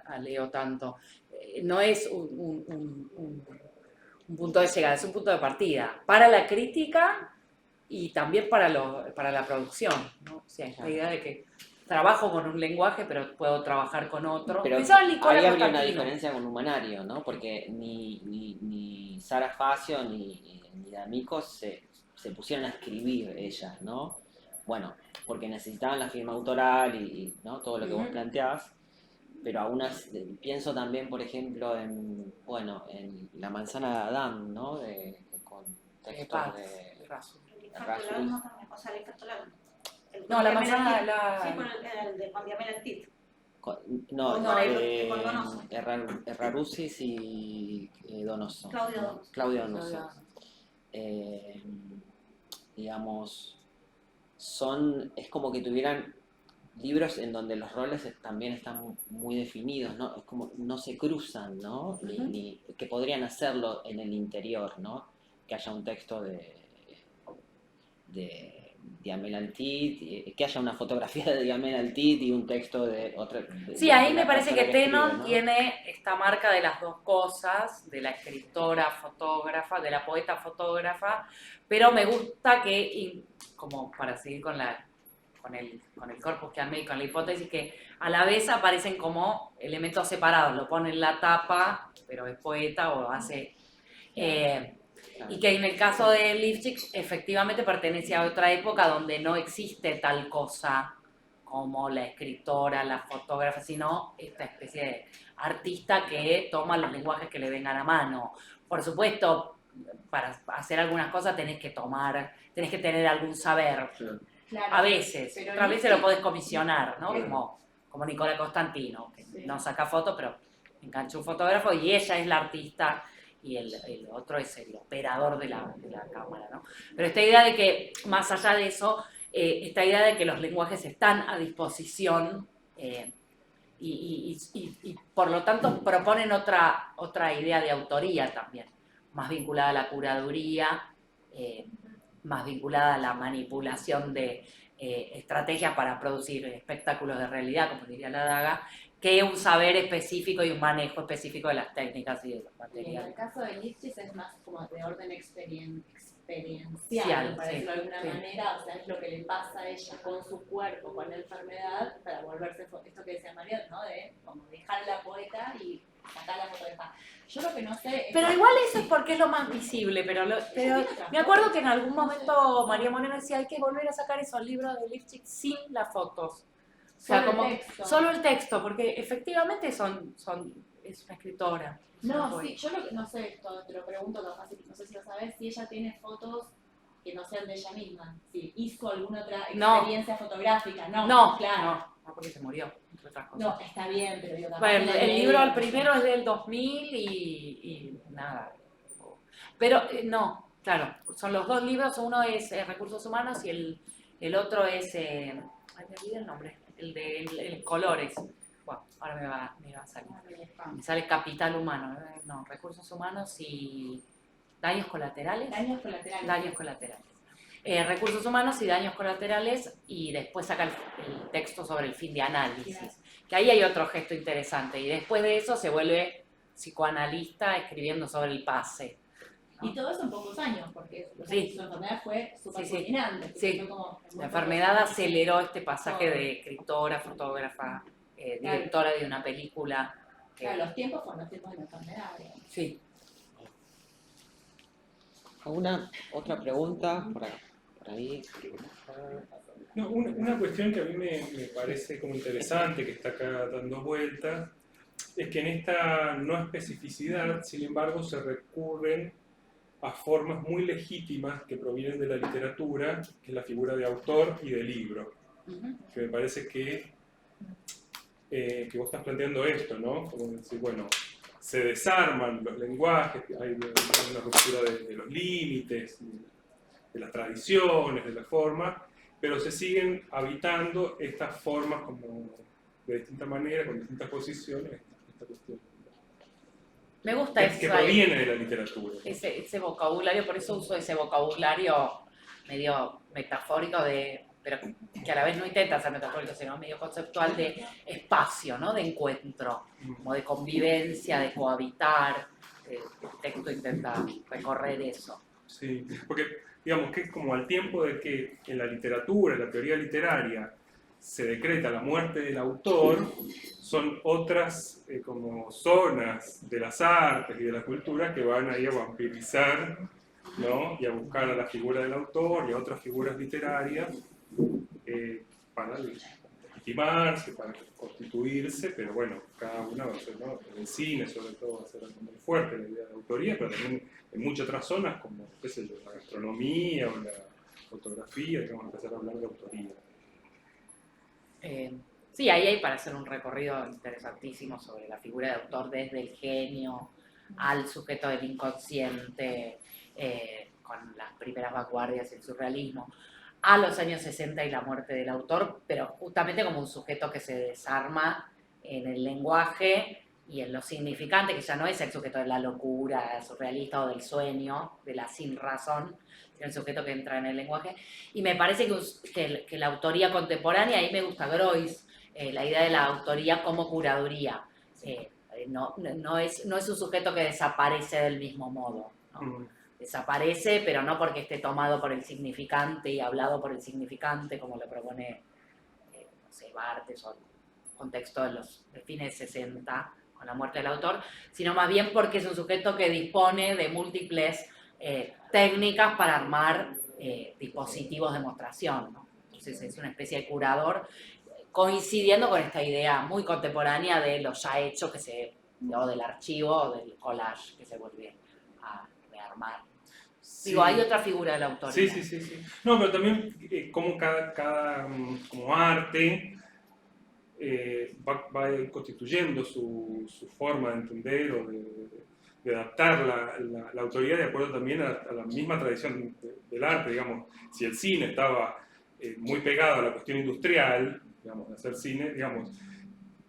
a Leo tanto, no es un punto de llegada, es un punto de partida para la crítica y también para la producción, ¿no? O sea, esta idea de que trabajo con un lenguaje, pero puedo trabajar con otro. Pero Pensaba en Nicola ahí habría una Constantino. diferencia con Humanario, ¿no? Porque ni Sara Facio ni D'Amico se pusieron a escribir ellas, ¿no? bueno, porque necesitaban la firma autoral y ¿no? todo lo que vos planteabas, pero aún así, pienso también, por ejemplo, en La manzana de Adán, ¿no? Con textos de Erasmus. O sea, el cartolano. No, la manzana, Sí, con el de Juan Diamel Artit. Con Donoso. Erraruzis y Donoso. Claudio Donoso. Digamos, es como que tuvieran libros en donde los roles también están muy definidos, ¿no? Es como no se cruzan, ¿no? Ni que podrían hacerlo en el interior, ¿no? Que haya un texto de Diamel Altit, que haya una fotografía de Diamel Altit y un texto de otra. Sí, ahí me la parece persona que Tenon escribe, ¿no? tiene esta marca de las dos cosas, de la escritora fotógrafa, de la poeta fotógrafa, pero me gusta que, como para seguir con el corpus que armé y con la hipótesis, que a la vez aparecen como elementos separados, lo pone en la tapa, pero es poeta o hace... y que en el caso de Lifshitz efectivamente pertenece a otra época donde no existe tal cosa como la escritora, la fotógrafa, sino esta especie de artista que toma los lenguajes que le vengan a mano. Por supuesto, para hacer algunas cosas tenés que tener algún saber. Claro, A veces, pero otras veces lo podés comisionar, ¿no? Sí. Como Nicola Costantino, que Sí. no saca fotos, pero engancha un fotógrafo y ella es la artista y el otro es el operador de la cámara, ¿no? Pero esta idea de que, más allá de eso, esta idea de que los lenguajes están a disposición y por lo tanto proponen otra idea de autoría también, más vinculada a la curaduría, más vinculada a la manipulación de estrategias para producir espectáculos de realidad, como diría la Daga, que un saber específico y un manejo específico de las técnicas y de los Y en materiales. el caso de Lifshitz es más como de orden experiencial, para Sí, decirlo de alguna sí. manera, o sea, es lo que le pasa a ella con su cuerpo, con la enfermedad, para volverse, esto que decía María, ¿no? De como dejar la poeta y sacar la fotógrafa. Yo lo que no sé es... Pero igual eso es porque es lo más visible, pero me acuerdo que en algún momento María Moreno decía hay que volver a sacar esos libros de Lifshitz sin las fotos. O sea, Solo el como texto. solo el texto, porque efectivamente es una escritora. es una No, poeta. sí, yo no sé esto, te lo pregunto, capaz, no sé si lo sabes, si ella tiene fotos que no sean de ella misma, si hizo alguna otra No. experiencia fotográfica, no, No, claro. no, porque se murió, entre otras cosas. No, está bien, pero digo, capaz Bueno, la el ley- libro al primero es del 2000 y nada. Pero no, claro, son los dos libros, uno es Recursos Humanos y el otro es, ay, me olvidé el nombre, el de el Colores. Bueno, ahora me va a salir. Me sale Capital Humano, no, Recursos Humanos y Daños Colaterales. Daños colaterales. Daños colaterales. Recursos humanos y daños colaterales, y después saca el texto sobre el fin de análisis, que ahí hay otro gesto interesante, y después de eso se vuelve psicoanalista escribiendo sobre el pase. Y todo eso en pocos años, porque Sí. su enfermedad fue súper Sí, sí. fulminante. Sí. Fue como en muy La pocos enfermedad años. aceleró este pasaje de escritora, fotógrafa, directora de una película. Claro, los tiempos fueron los tiempos de la enfermedad. digamos. Sí. ¿Alguna otra pregunta por ahí? No, una cuestión que a mí me parece como interesante, que está acá dando vueltas, es que en esta no especificidad, sin embargo, se recurren a formas muy legítimas que provienen de la literatura, que es la figura de autor y de libro. Que me parece que vos estás planteando esto, ¿no? Como decir, bueno, se desarman los lenguajes, hay una ruptura de los límites, de las tradiciones, de la forma, pero se siguen habitando estas formas como de distinta manera, con distintas posiciones, esta cuestión. Me gusta Que eso. proviene de la literatura. Ese vocabulario, por eso uso ese vocabulario medio metafórico, pero que a la vez no intenta ser metafórico, sino medio conceptual de espacio, ¿no? De encuentro, como de convivencia, de cohabitar. El texto intenta recorrer eso. Sí, porque digamos que es como al tiempo de que en la literatura, en la teoría literaria, se decreta la muerte del autor, son otras como zonas de las artes y de la cultura que van ahí a vampirizar, ¿no? Y a buscar a la figura del autor y a otras figuras literarias para legitimarse, para constituirse, pero bueno, cada una va a ser, ¿no? En el cine sobre todo va a ser muy fuerte la idea de autoría, pero también en muchas otras zonas como, qué sé yo, la gastronomía o la fotografía, que vamos a empezar a hablar de autoría. Sí, ahí hay para hacer un recorrido interesantísimo sobre la figura de autor desde el genio al sujeto del inconsciente, con las primeras vanguardias del surrealismo, a los años 60 y la muerte del autor, pero justamente como un sujeto que se desarma en el lenguaje y en lo significante, que ya no es el sujeto de la locura surrealista o del sueño, de la sin razón, sino el sujeto que entra en el lenguaje. Y me parece que la autoría contemporánea, ahí me gusta Groys, la idea de la autoría como curaduría. No es un sujeto que desaparece del mismo modo, ¿no? Desaparece, pero no porque esté tomado por el significante y hablado por el significante, como lo propone, no sé, Barthes o el contexto de fines de 60, con la muerte del autor, sino más bien porque es un sujeto que dispone de múltiples técnicas para armar dispositivos de demostración, ¿no? Entonces es una especie de curador, coincidiendo con esta idea muy contemporánea de lo ya hecho, o del archivo o del collage que se vuelve a rearmar. Sí. Digo, hay otra figura de la autoría. Sí. No, pero también como cada como arte va constituyendo su forma de entender o de adaptar la autoría de acuerdo también a la misma tradición del arte, digamos. Si el cine estaba muy pegado a la cuestión industrial, digamos, de hacer cine, digamos,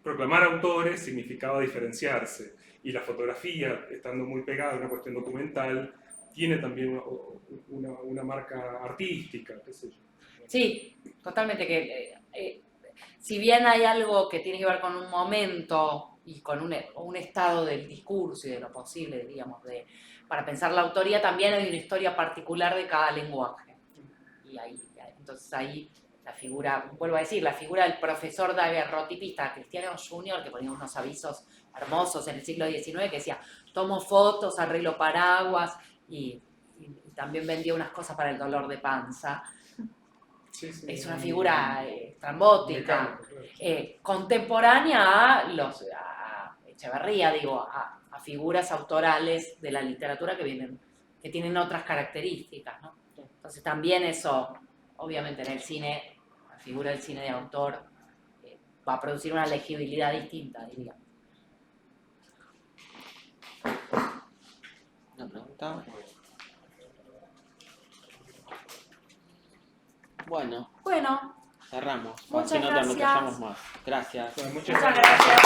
proclamar autores significaba diferenciarse, y la fotografía, estando muy pegada a una cuestión documental, tiene también una marca artística, qué sé yo. Sí, totalmente, que si bien hay algo que tiene que ver con un momento y con un estado del discurso y de lo posible, digamos, para pensar la autoría, también hay una historia particular de cada lenguaje. Y entonces ahí la figura, vuelvo a decir, la figura del profesor daguerrotipista Cristiano Junior, que ponía unos avisos hermosos en el siglo XIX, que decía, tomo fotos, arreglo paraguas, y también vendía unas cosas para el dolor de panza. Sí, Es una figura estrambótica, Claro. contemporánea a Echeverría, digo, a figuras autorales de la literatura que tienen otras características, ¿no? Entonces también eso, obviamente en el cine, la figura del cine de autor va a producir una legibilidad distinta, diría. ¿Una pregunta? Bueno, Bueno, cerramos. muchas Así no nos gracias. callamos más. Gracias. Bueno, Muchas gracias.